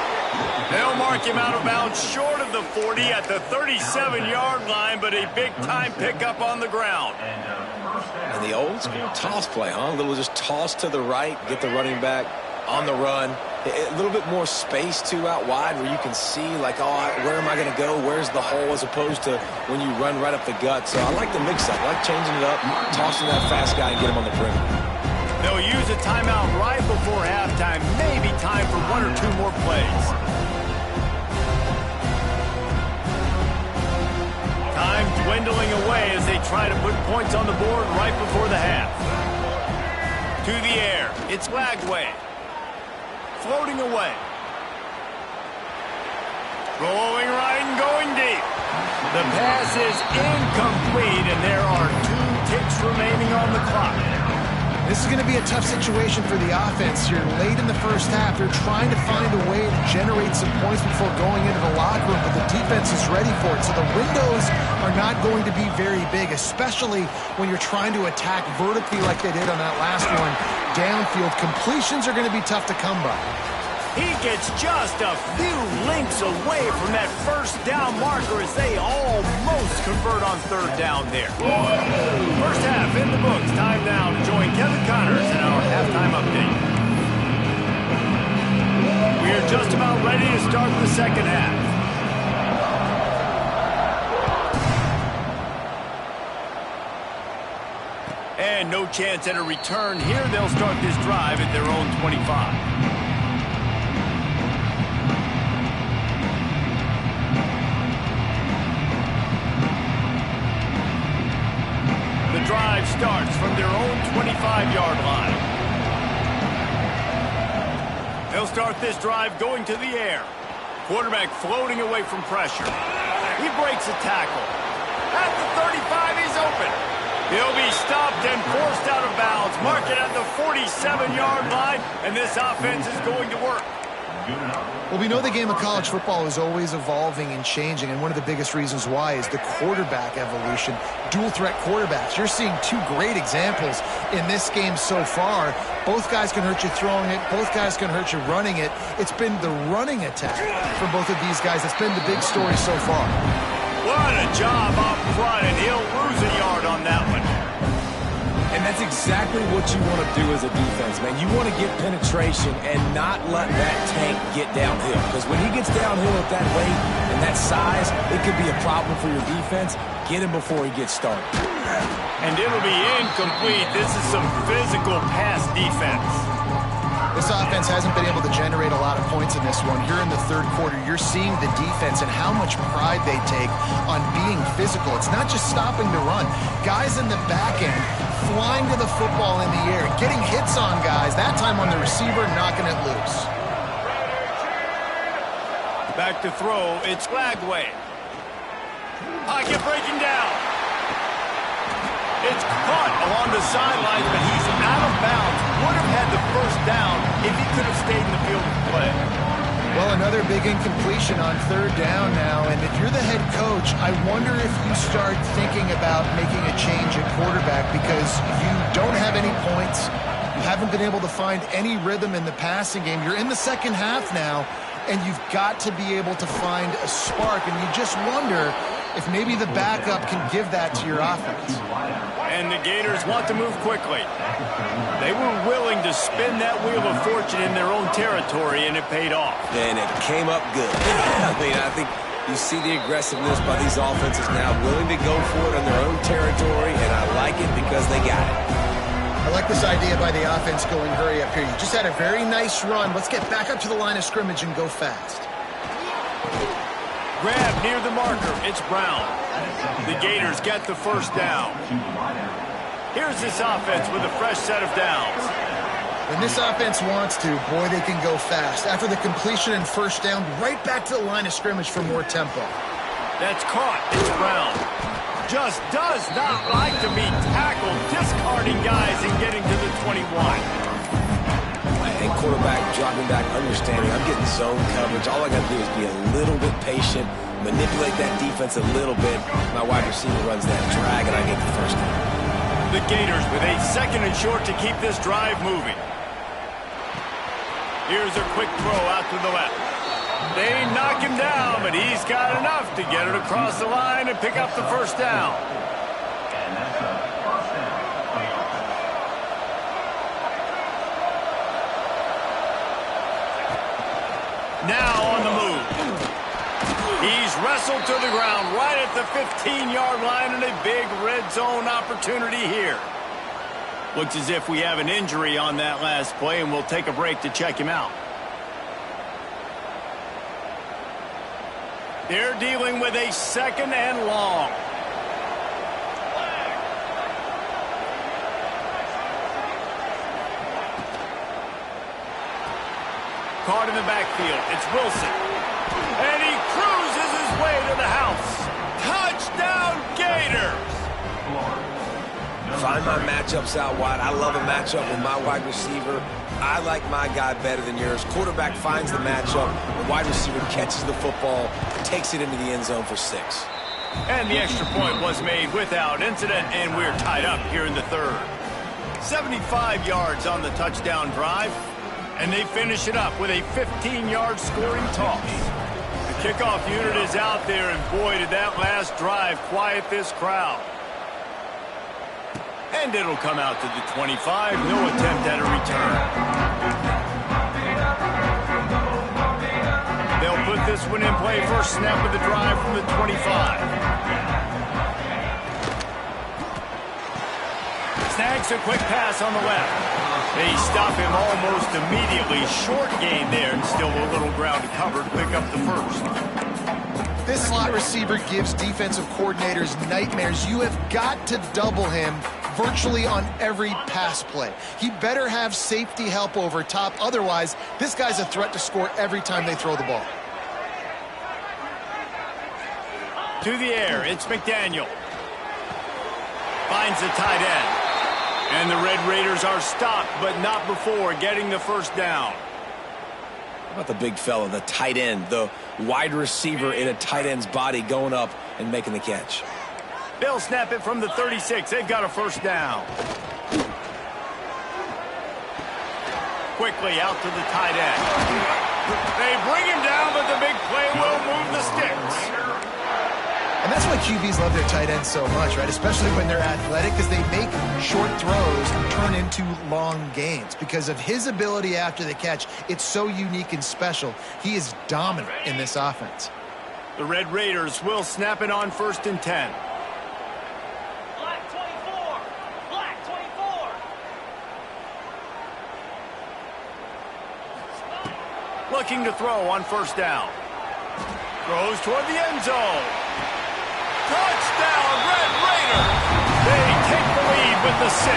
They'll mark him out of bounds short of the 40 at the 37-yard line, but a big-time pickup on the ground. And the old school toss play, huh? A little just toss to the right, get the running back on the run. A little bit more space, too, out wide where you can see, like, oh, where am I going to go? Where's the hole? As opposed to when you run right up the gut. So I like the mix-up. I like changing it up, tossing that fast guy and get him on the perimeter. They'll use a timeout right before halftime. Maybe time for 1 or 2 more plays. Time dwindling away as they try to put points on the board right before the half. To the air. It's Lagway. Floating away. Rolling right and going deep. The pass is incomplete, and there are 2 ticks remaining on the clock. This is going to be a tough situation for the offense here. Late in the first half, they're trying to find a way to generate some points before going into the locker room, but the defense is ready for it. So the windows are not going to be very big, especially when you're trying to attack vertically like they did on that last one. Downfield completions are going to be tough to come by. He gets just a few links away from that first down marker as they almost convert on 3rd down there. First half in the books. Time now to join Kevin Connors in our halftime update. We are just about ready to start the second half. And no chance at a return here. They'll start this drive at their own 25. The drive starts from their own 25-yard line. They'll start this drive going to the air. Quarterback floating away from pressure. He breaks a tackle. At the 35, he's open. He'll be stopped and forced out of bounds. Mark it at the 47-yard line, and this offense is going to work. Well, we know the game of college football is always evolving and changing, and one of the biggest reasons why is the quarterback evolution. Dual-threat quarterbacks. You're seeing two great examples in this game so far. Both guys can hurt you throwing it. Both guys can hurt you running it. It's been the running attack for both of these guys that's been the big story so far. What a job up front, and he'll lose a yard on that one. And that's exactly what you want to do as a defense, man. You want to get penetration and not let that tank get downhill. Because when he gets downhill at that weight and that size, it could be a problem for your defense. Get him before he gets started. And it'll be incomplete. This is some physical pass defense. This offense hasn't been able to generate a lot of points in this one. Here in the third quarter, you're seeing the defense and how much pride they take on being physical. It's not just stopping the run. Guys in the back end flying to the football in the air, getting hits on guys, that time on the receiver, knocking it loose. Back to throw, it's Lagway. Pocket breaking down. It's caught along the sideline, but he's out of bounds. Would have had the first down if he could have stayed in the field of play. Well, another big incompletion on third down now, and if you're the head coach, I wonder if you start thinking about making a change at quarterback because you don't have any points. You haven't been able to find any rhythm in the passing game. You're in the second half now, and you've got to be able to find a spark, and you just wonder if maybe the backup can give that to your offense. And the Gators want to move quickly. They were willing to spin that wheel of fortune in their own territory, and it paid off. And it came up good. I mean, I think you see the aggressiveness by these offenses now, willing to go for it in their own territory, and I like it because they got it. I like this idea by the offense going hurry up here. You just had a very nice run. Let's get back up to the line of scrimmage and go fast. Grab near the marker. It's Brown. The Gators get the first down. Here's this offense with a fresh set of downs. When this offense wants to, boy, they can go fast. After the completion and first down, right back to the line of scrimmage for more tempo. That's caught. It's Brown. Just does not like to be tackled, discarding guys and getting to the 21. And quarterback dropping back, understanding I'm getting zone coverage. All I got to do is be a little bit patient, manipulate that defense a little bit. My wide receiver runs that drag, and I get the first down. The Gators with a second and short to keep this drive moving. Here's a quick throw out to the left. They knock him down, but he's got enough to get it across the line and pick up the first down. Now on the move. He's wrestled to the ground right at the 15-yard line and a big red zone opportunity here. Looks as if we have an injury on that last play, and we'll take a break to check him out. They're dealing with a second and long. Caught in the backfield. It's Wilson. And he cruises his way to the house. Touchdown, Gators! Find my matchups out wide. I love a matchup with my wide receiver. I like my guy better than yours. Quarterback finds the matchup. The wide receiver catches the football, takes it into the end zone for 6. And the extra point was made without incident, and we're tied up here in the third. 75 yards on the touchdown drive, and they finish it up with a 15-yard scoring toss. The kickoff unit is out there, and boy, did that last drive quiet this crowd. And it'll come out to the 25. No attempt at a return. They'll put this one in play. First snap of the drive from the 25. Snags a quick pass on the left. They stop him almost immediately. Short gain there, and still a little ground to cover to pick up the first. This slot receiver gives defensive coordinators nightmares. You have got to double him virtually on every pass play. He better have safety help over top. Otherwise, this guy's a threat to score every time they throw the ball. To the air, it's McDaniel. Finds the tight end. And the Red Raiders are stopped, but not before getting the first down. How about the big fella, the tight end, the wide receiver in a tight end's body going up and making the catch? They'll snap it from the 36. They've got a first down. Quickly out to the tight end. They bring him down, but the big play will move the sticks. And that's why QBs love their tight ends so much, right? Especially when they're athletic, because they make short throws turn into long gains. Because of his ability after the catch, it's so unique and special. He is dominant in this offense. The Red Raiders will snap it on 1st and 10. Black 24. Black 24. Looking to throw on 1st down. Throws toward the end zone. Touchdown, Red Raiders! They take the lead with the 6.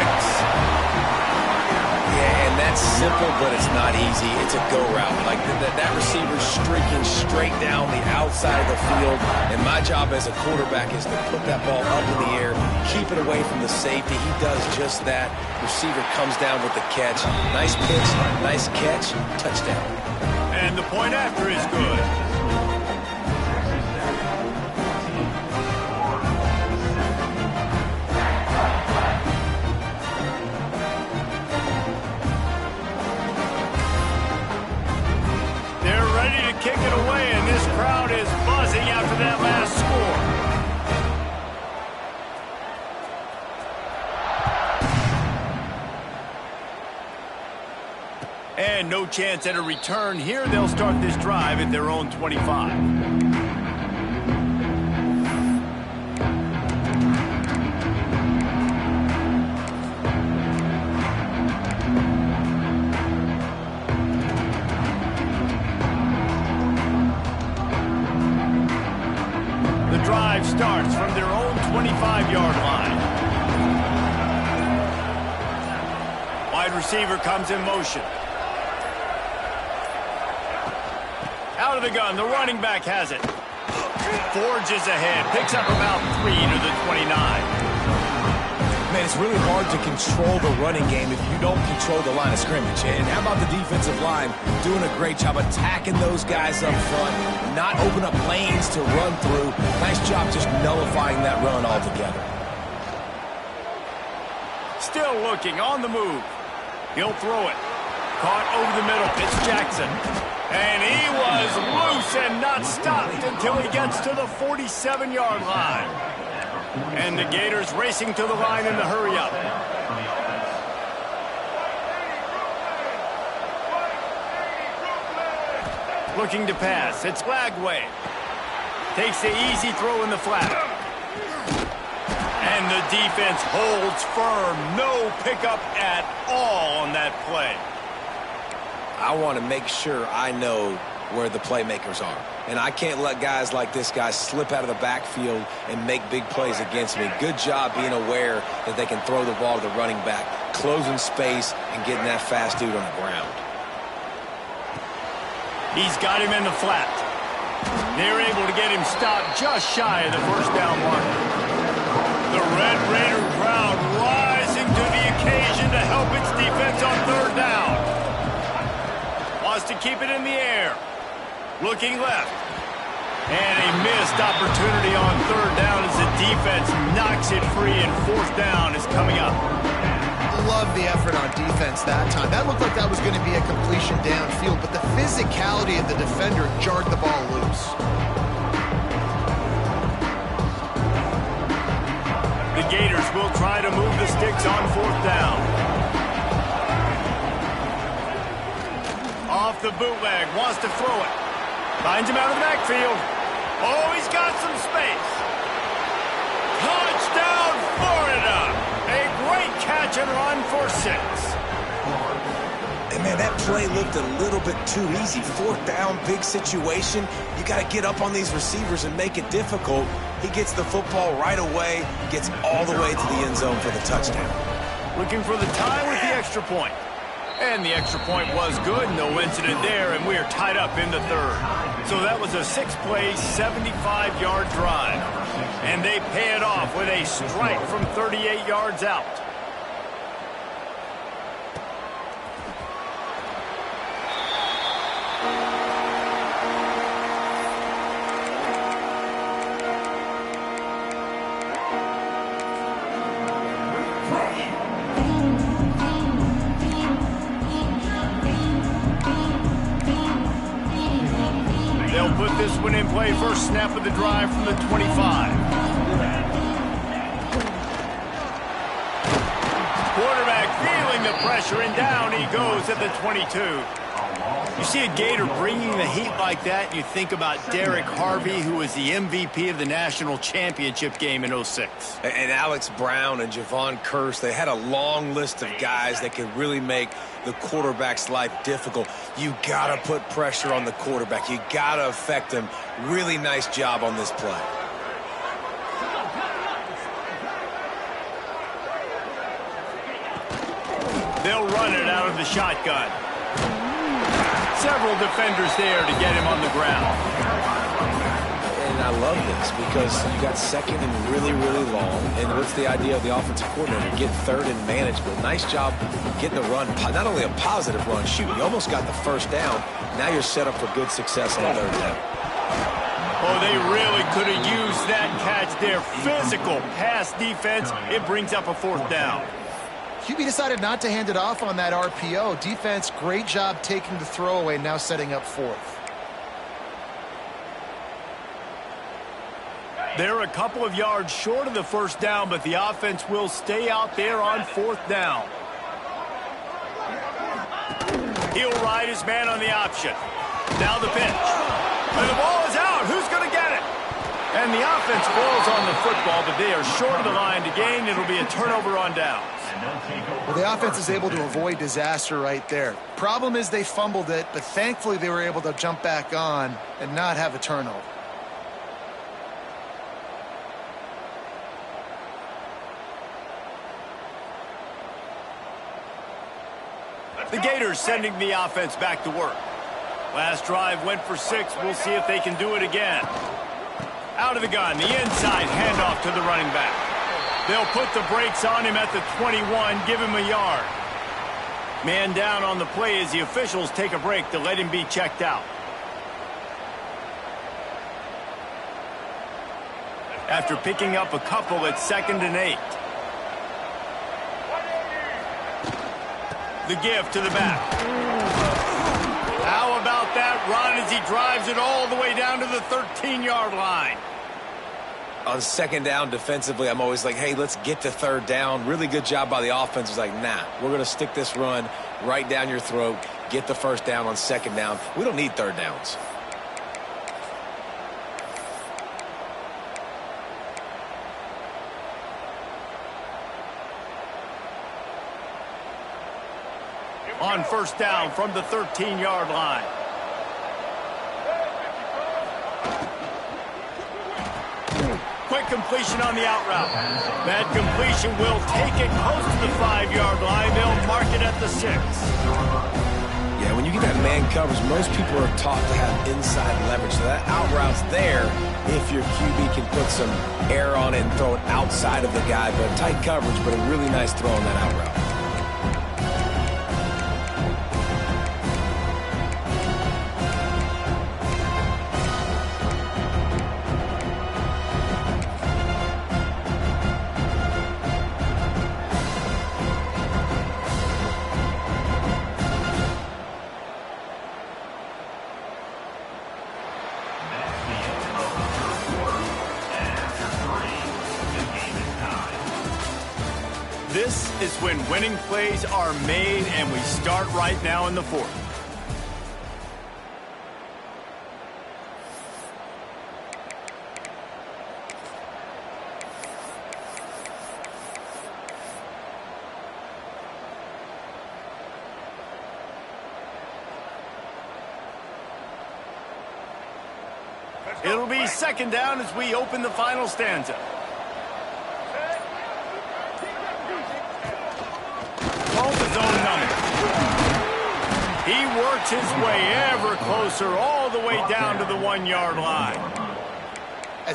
Yeah, and that's simple, but it's not easy. It's a go route. Like that receiver's streaking straight down the outside of the field, and my job as a quarterback is to put that ball up in the air, keep it away from the safety. He does just that. Receiver comes down with the catch. Nice pitch, nice catch, touchdown. And the point after is good. Kick it away, and this crowd is buzzing after that last score. And no chance at a return here. They'll start this drive at their own 25. Starts from their own 25-yard line. Wide receiver comes in motion. Out of the gun, the running back has it. Forges ahead, picks up about 3 to the 29. Man, it's really hard to control the running game if you don't control the line of scrimmage. And how about the defensive line doing a great job attacking those guys up front, not open up lanes to run through. Nice job just nullifying that run altogether. Still looking, on the move. He'll throw it. Caught over the middle. It's Jackson. And he was loose and not stopped until he gets to the 47-yard line. And the Gators racing to the line in the hurry-up. Looking to pass. It's Lagway. Takes the easy throw in the flat. And the defense holds firm. No pickup at all on that play. I want to make sure I know where the playmakers are. And I can't let guys like this guy slip out of the backfield and make big plays against me. Good job being aware that they can throw the ball to the running back, closing space and getting that fast dude on the ground. He's got him in the flat. They're able to get him stopped just shy of the 1st down marker. The Red Raider crowd rising to the occasion to help its defense on 3rd down. Wants to keep it in the air. Looking left. And a missed opportunity on 3rd down as the defense knocks it free, and 4th down is coming up. Love the effort on defense that time. That looked like that was going to be a completion downfield, but the physicality of the defender jarred the ball loose. The Gators will try to move the sticks on 4th down. Off the bootleg, wants to throw it. Finds him out of the backfield. Oh, he's got some space. Touchdown, Florida! A great catch and run for 6. And man, that play looked a little bit too easy. 4th down, big situation. You got to get up on these receivers and make it difficult. He gets the football right away, gets all the way to the end zone for the touchdown. Looking for the tie with the extra point. And the extra point was good, no incident there, and we are tied up in the third. So that was a 6-play, 75-yard drive. And they pay it off with a strike from 38 yards out. They'll put this one in play. First snap of the drive from the 25. Quarterback feeling the pressure, and down he goes at the 22. You see a Gator bringing the heat like that, and you think about Derek Harvey, who was the MVP of the national championship game in '06. And Alex Brown and Javon Kearse, they had a long list of guys that could really make the quarterback's life difficult. You got to put pressure on the quarterback. You got to affect him. Really nice job on this play. They'll run it out of the shotgun. Several defenders there to get him on the ground. And I love this because you got second and really, really long. And what's the idea of the offensive coordinator? Get third and manageable. Nice job getting the run. Not only a positive run, shoot, you almost got the first down. Now you're set up for good success on third down. Oh, they really could have used that catch there. Physical pass defense. It brings up a fourth down. QB decided not to hand it off on that RPO. Defense, great job taking the throwaway, now setting up fourth. They're a couple of yards short of the first down, but the offense will stay out there on fourth down. He'll ride his man on the option. Now the pitch. And the ball is out. Who's going to get it? And the offense falls on the football, but they are short of the line to gain. It'll be a turnover on downs. Well, the offense is able to avoid disaster right there. Problem is they fumbled it, but thankfully they were able to jump back on and not have a turnover. The Gators sending the offense back to work. Last drive went for 6. We'll see if they can do it again. Out of the gun, the inside handoff to the running back. They'll put the brakes on him at the 21, give him a yard. Man down on the play as the officials take a break to let him be checked out. After picking up a couple at 2nd and 8. The give to the back. How about that run as he drives it all the way down to the 13-yard line? On second down defensively, I'm always like, hey, let's get to third down. Really good job by the offense. It's like, nah, we're going to stick this run right down your throat, get the first down on second down. We don't need third downs. On first down from the 13-yard line. Quick completion on the out route. That completion will take it close to the 5-yard line. They'll mark it at the 6. Yeah, when you get that man coverage, most people are taught to have inside leverage. So that out route's there if your QB can put some air on it and throw it outside of the guy. But tight coverage, but a really nice throw on that out route. This is when winning plays are made, and we start right now in the fourth. It'll be second down as we open the final stanza. Call the zone number. He works his way ever closer all the way down to the 1-yard line.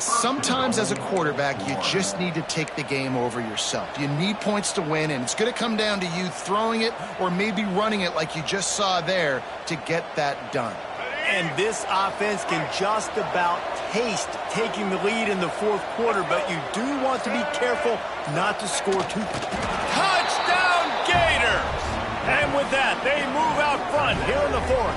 Sometimes as a quarterback, you just need to take the game over yourself. You need points to win, and it's going to come down to you throwing it or maybe running it like you just saw there to get that done. And this offense can just about taste taking the lead in the fourth quarter, but you do want to be careful not to score too. Touchdown, Gators! And with that, they move out front here in the fourth.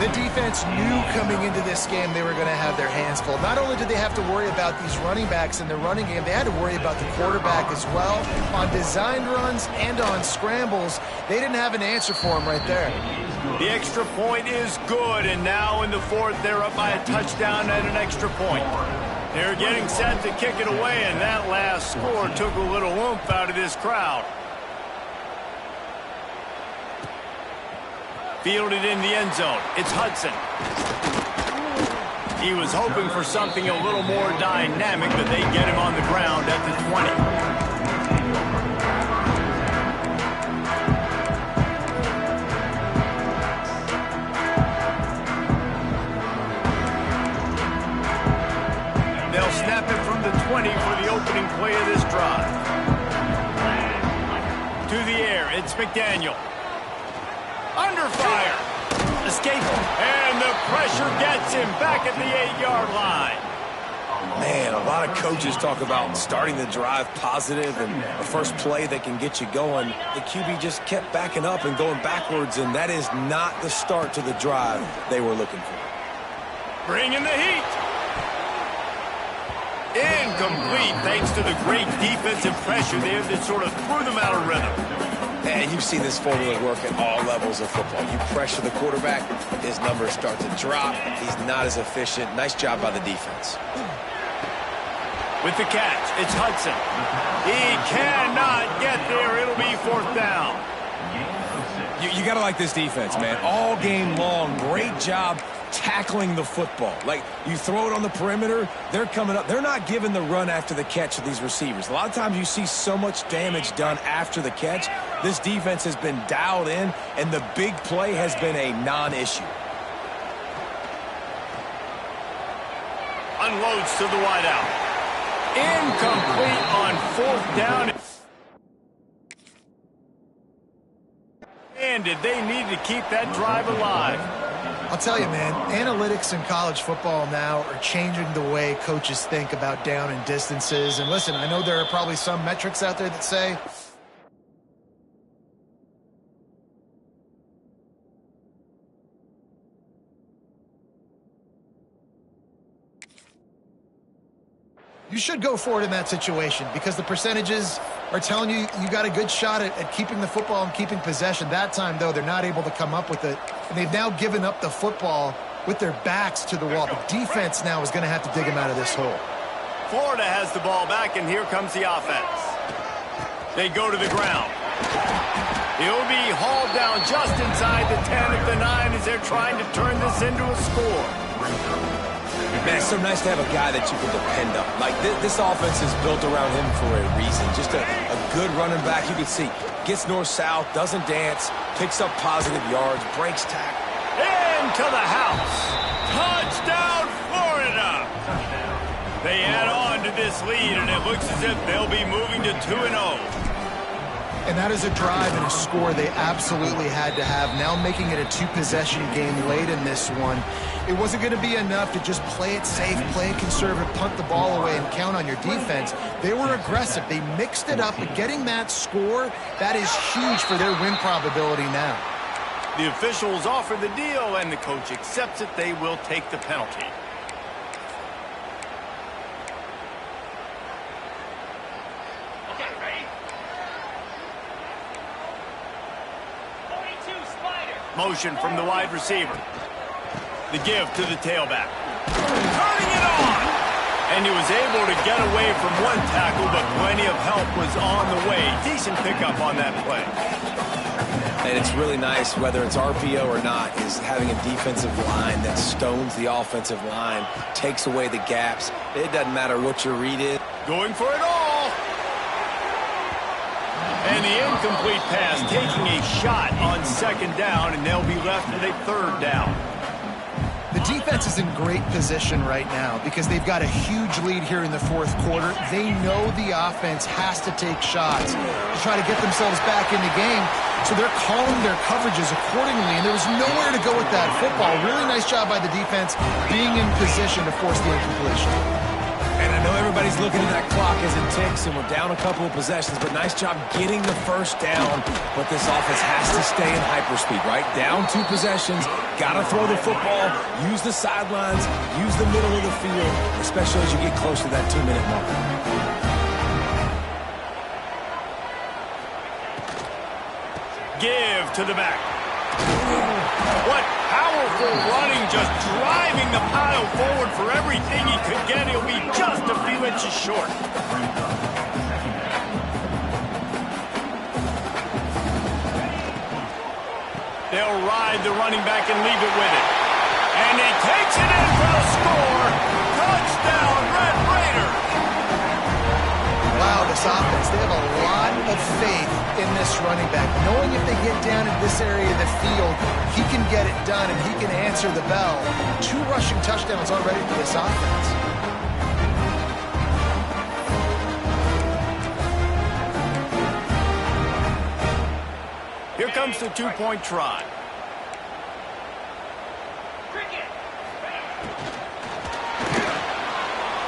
The defense knew coming into this game they were going to have their hands full. Not only did they have to worry about these running backs in the running game, they had to worry about the quarterback as well. On designed runs and on scrambles, they didn't have an answer for him right there. The extra point is good, and now in the fourth, they're up by a touchdown and an extra point. They're getting set to kick it away, and that last score took a little oomph out of this crowd. Fielded in the end zone. It's Hudson. He was hoping for something a little more dynamic, but they get him on the ground at the 20. They'll snap it from the 20 for the opening play of this drive. To the air, it's McDaniel. Under fire. Escape. And the pressure gets him back at the 8-yard line. Man, a lot of coaches talk about starting the drive positive and the first play that can get you going. The QB just kept backing up and going backwards, and that is not the start to the drive they were looking for. Bringing the heat. Incomplete thanks to the great defensive pressure there that sort of threw them out of rhythm. And you've seen this formula work at all levels of football. You pressure the quarterback, his numbers start to drop. He's not as efficient. Nice job by the defense. With the catch, it's Hudson. He cannot get there. It'll be fourth down. You got to like this defense, man. All game long, great job tackling the football. Like, you throw it on the perimeter, they're coming up. They're not giving the run after the catch to these receivers. A lot of times you see so much damage done after the catch. This defense has been dialed in, and the big play has been a non-issue. Unloads to the wideout. Incomplete on fourth down. And did they need to keep that drive alive? I'll tell you, man, analytics in college football now are changing the way coaches think about down and distances. And listen, I know there are probably some metrics out there that say you should go for it in that situation because the percentages are telling you you got a good shot at keeping the football and keeping possession. That time, though, they're not able to come up with it. And they've now given up the football with their backs to the wall. The defense now is going to have to dig them out of this hole. Florida has the ball back, and here comes the offense. They go to the ground. He'll be hauled down just inside the 10 at the 9 as they're trying to turn this into a score. Man, it's so nice to have a guy that you can depend on. Like, this offense is built around him for a reason. Just a good running back. You can see, gets north-south, doesn't dance, picks up positive yards, breaks tackle. Into the house. Touchdown, Florida. They add on to this lead, and it looks as if they'll be moving to 2-0. And that is a drive and a score they absolutely had to have. Now making it a two-possession game late in this one. It wasn't going to be enough to just play it safe, play it conservative, punt the ball away, and count on your defense. They were aggressive. They mixed it up, but getting that score, that is huge for their win probability now. The officials offer the deal, and the coach accepts it. They will take the penalty. Okay, ready? 42, Spider. Motion from the wide receiver. The give to the tailback. Turning it on! And he was able to get away from one tackle, but plenty of help was on the way. Decent pickup on that play. And it's really nice, whether it's RPO or not, is having a defensive line that stones the offensive line, takes away the gaps. It doesn't matter what your read is. Going for it all. And the incomplete pass taking a shot on second down, and they'll be left with a third down. The defense is in great position right now because they've got a huge lead here in the fourth quarter. They know the offense has to take shots to try to get themselves back in the game, so they're calling their coverages accordingly, and there was nowhere to go with that football. Really nice job by the defense being in position to force the incompletion. And I know everybody's looking at that clock as it ticks, and we're down a couple of possessions, but nice job getting the first down. But this offense has to stay in hyperspeed, right? Down 2 possessions, got to throw the football, use the sidelines, use the middle of the field, especially as you get close to that 2-minute mark. Give to the back. What powerful running, just driving the pile forward for everything he could get. He'll be just a few inches short. They'll ride the running back and leave it with it. And he takes it in for a score. Touchdown, Red Raiders. Wow, this offense, they have a lot of faith in this running back, knowing if they get down in this area of the field, he can get it done and he can answer the bell. 2 rushing touchdowns already for this offense. Here comes the 2-point try.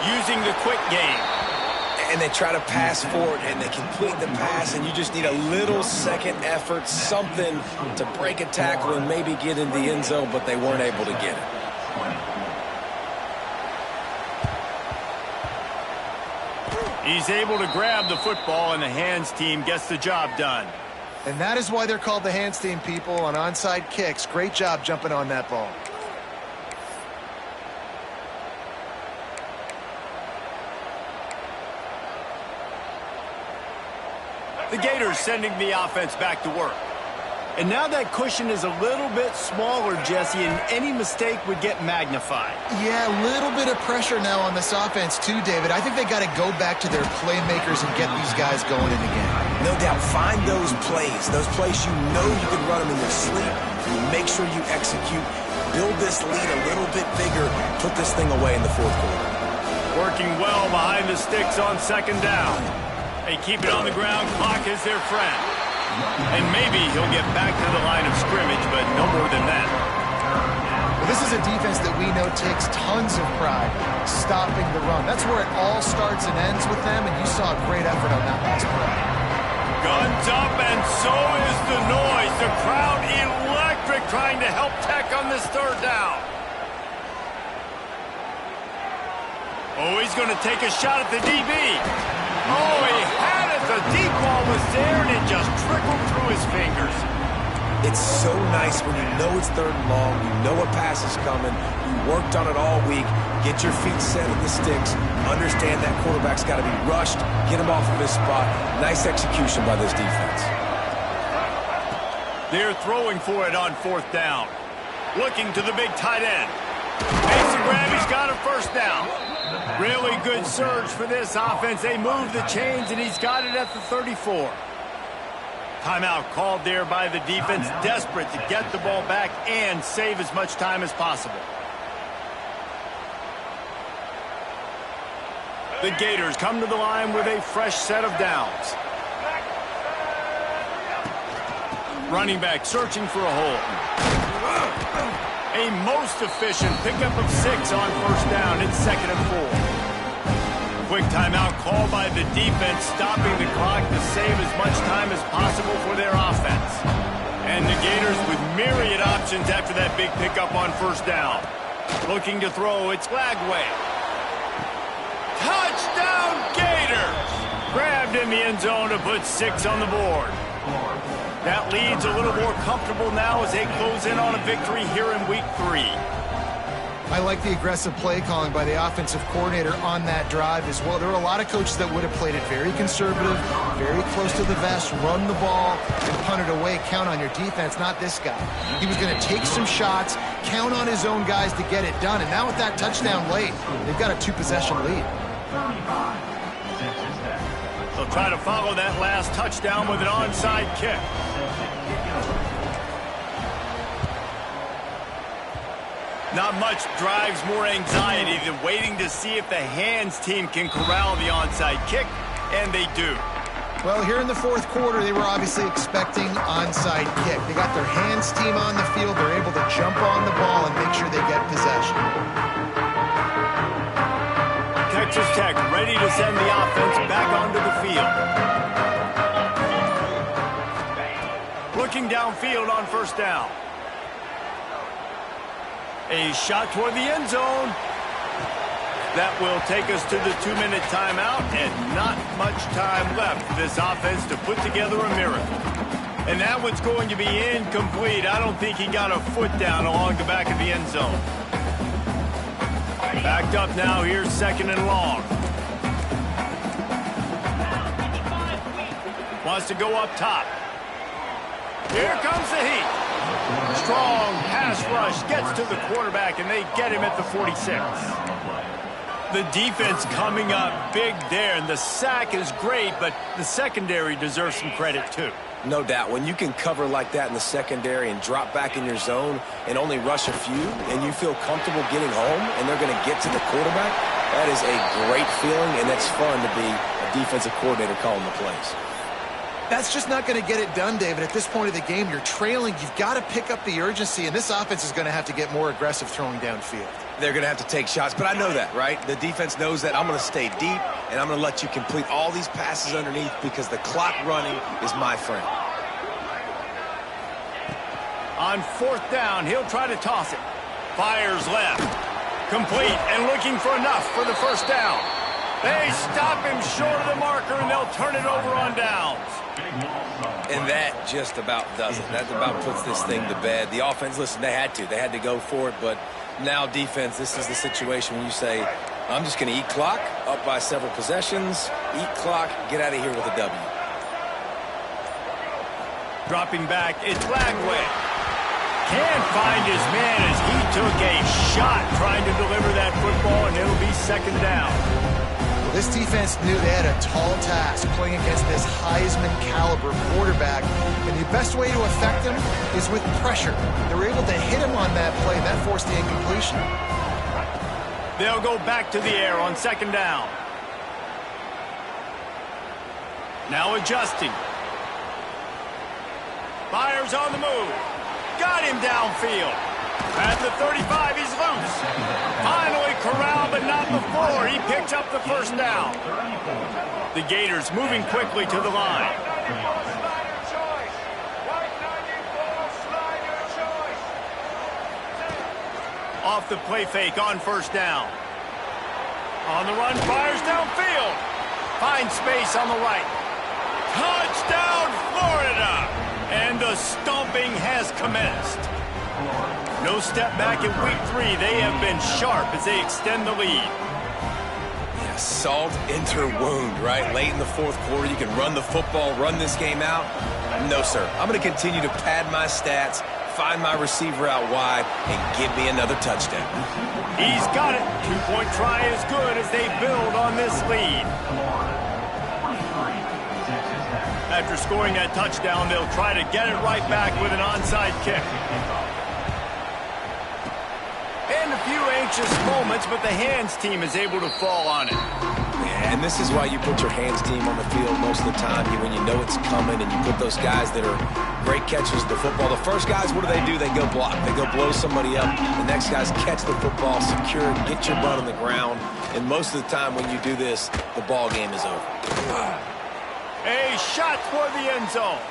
Using the quick game. And they try to pass forward, and they complete the pass, and you just need a little second effort, something to break a tackle and maybe get in the end zone, but they weren't able to get it. He's able to grab the football, and the hands team gets the job done. And that is why they're called the hands team, people, on onside kicks. Great job jumping on that ball. The Gators sending the offense back to work. And now that cushion is a little bit smaller, Jesse, and any mistake would get magnified. Yeah, a little bit of pressure now on this offense too, David. I think they got to go back to their playmakers and get these guys going in the game. No doubt, find those plays you know you can run them in your sleep. You make sure you execute, build this lead a little bit bigger, put this thing away in the fourth quarter. Working well behind the sticks on second down. They keep it on the ground, clock is their friend. And maybe he'll get back to the line of scrimmage, but no more than that. Well, this is a defense that we know takes tons of pride stopping the run. That's where it all starts and ends with them, and you saw a great effort on that last play. Guns up, and so is the noise. The crowd electric trying to help Tech on this third down. Oh, he's going to take a shot at the DB. Oh, he had it. The deep ball was there, and it just trickled through his fingers. It's so nice when you know it's third and long, you know a pass is coming, you worked on it all week, get your feet set at the sticks, understand that quarterback's got to be rushed, get him off of his spot. Nice execution by this defense. They're throwing for it on fourth down. Looking to the big tight end. Makes a grab, he's got a first down. Really good surge for this offense. They move the chains, and he's got it at the 34. Timeout called there by the defense, desperate to get the ball back and save as much time as possible. The Gators come to the line with a fresh set of downs. Running back searching for a hole. A most efficient pickup of 6 on first down. It's 2nd and 4. Quick timeout called by the defense, stopping the clock to save as much time as possible for their offense. And the Gators with myriad options after that big pickup on first down. Looking to throw, it's Lagway. Touchdown Gators! Grabbed in the end zone to put 6 on the board. That lead's a little more comfortable now as they close in on a victory here in week 3. I like the aggressive play calling by the offensive coordinator on that drive as well. There were a lot of coaches that would have played it very conservative, very close to the vest, run the ball, and punt it away. Count on your defense, not this guy. He was going to take some shots, count on his own guys to get it done. And now with that touchdown late, they've got a 2-possession lead. They'll try to follow that last touchdown with an onside kick. Not much drives more anxiety than waiting to see if the hands team can corral the onside kick, and they do. Well, here in the fourth quarter, they were obviously expecting onside kick. They got their hands team on the field. They're able to jump on the ball and make sure they get possession. Texas Tech ready to send the offense back onto the field. Looking downfield on first down. A shot toward the end zone. That will take us to the 2-minute timeout, and not much time left for this offense to put together a miracle. And that one's going to be incomplete. I don't think he got a foot down along the back of the end zone. Backed up now, here's second and long. Wants to go up top. Here comes the heat. Strong pass rush gets to the quarterback, and they get him at the 46. The defense coming up big there, and the sack is great, but the secondary deserves some credit too. No doubt. When you can cover like that in the secondary and drop back in your zone and only rush a few, and you feel comfortable getting home and they're going to get to the quarterback, that is a great feeling, and it's fun to be a defensive coordinator calling the plays. That's just not going to get it done, David. At this point of the game, you're trailing. You've got to pick up the urgency, and this offense is going to have to get more aggressive throwing downfield. They're going to have to take shots, but I know that, right? The defense knows that. I'm going to stay deep, and I'm going to let you complete all these passes underneath because the clock running is my friend. On fourth down, he'll try to toss it. Fires left. Complete, and looking for enough for the first down. They stop him short of the marker, and they'll turn it over on downs. And that just about does it. That about puts this thing to bed. The offense, listen, they had to go for it, but now defense, this is the situation when you say, I'm just going to eat clock, up by several possessions, eat clock, get out of here with a W. Dropping back, it's Lagway. Can't find his man as he took a shot trying to deliver that football, and it'll be second down. This defense knew they had a tall task playing against this Heisman-caliber quarterback, and the best way to affect him is with pressure. They were able to hit him on that play, and that forced the incompletion. They'll go back to the air on second down. Now adjusting. Fires on the move. Got him downfield. At the 35, he's loose. Finally corralled, but not before. He picks up the first down. The Gators moving quickly to the line. Off the play fake on first down. On the run, fires downfield. Finds space on the right. Touchdown, Florida! And the stomping has commenced. No step back in week 3. They have been sharp as they extend the lead. Yeah, salt enter wound, right? Late in the fourth quarter, you can run the football, run this game out. No, sir. I'm going to continue to pad my stats, find my receiver out wide, and give me another touchdown. He's got it. 2-point try is good as they build on this lead. After scoring that touchdown, they'll try to get it right back with an onside kick. And a few anxious moments, but the hands team is able to fall on it. Yeah, and this is why you put your hands team on the field most of the time when you know it's coming, and you put those guys that are great catchers of the football. The first guys, what do? They go block. They go blow somebody up. The next guys catch the football, secure, get your butt on the ground. And most of the time when you do this, the ball game is over. A shot toward the end zone.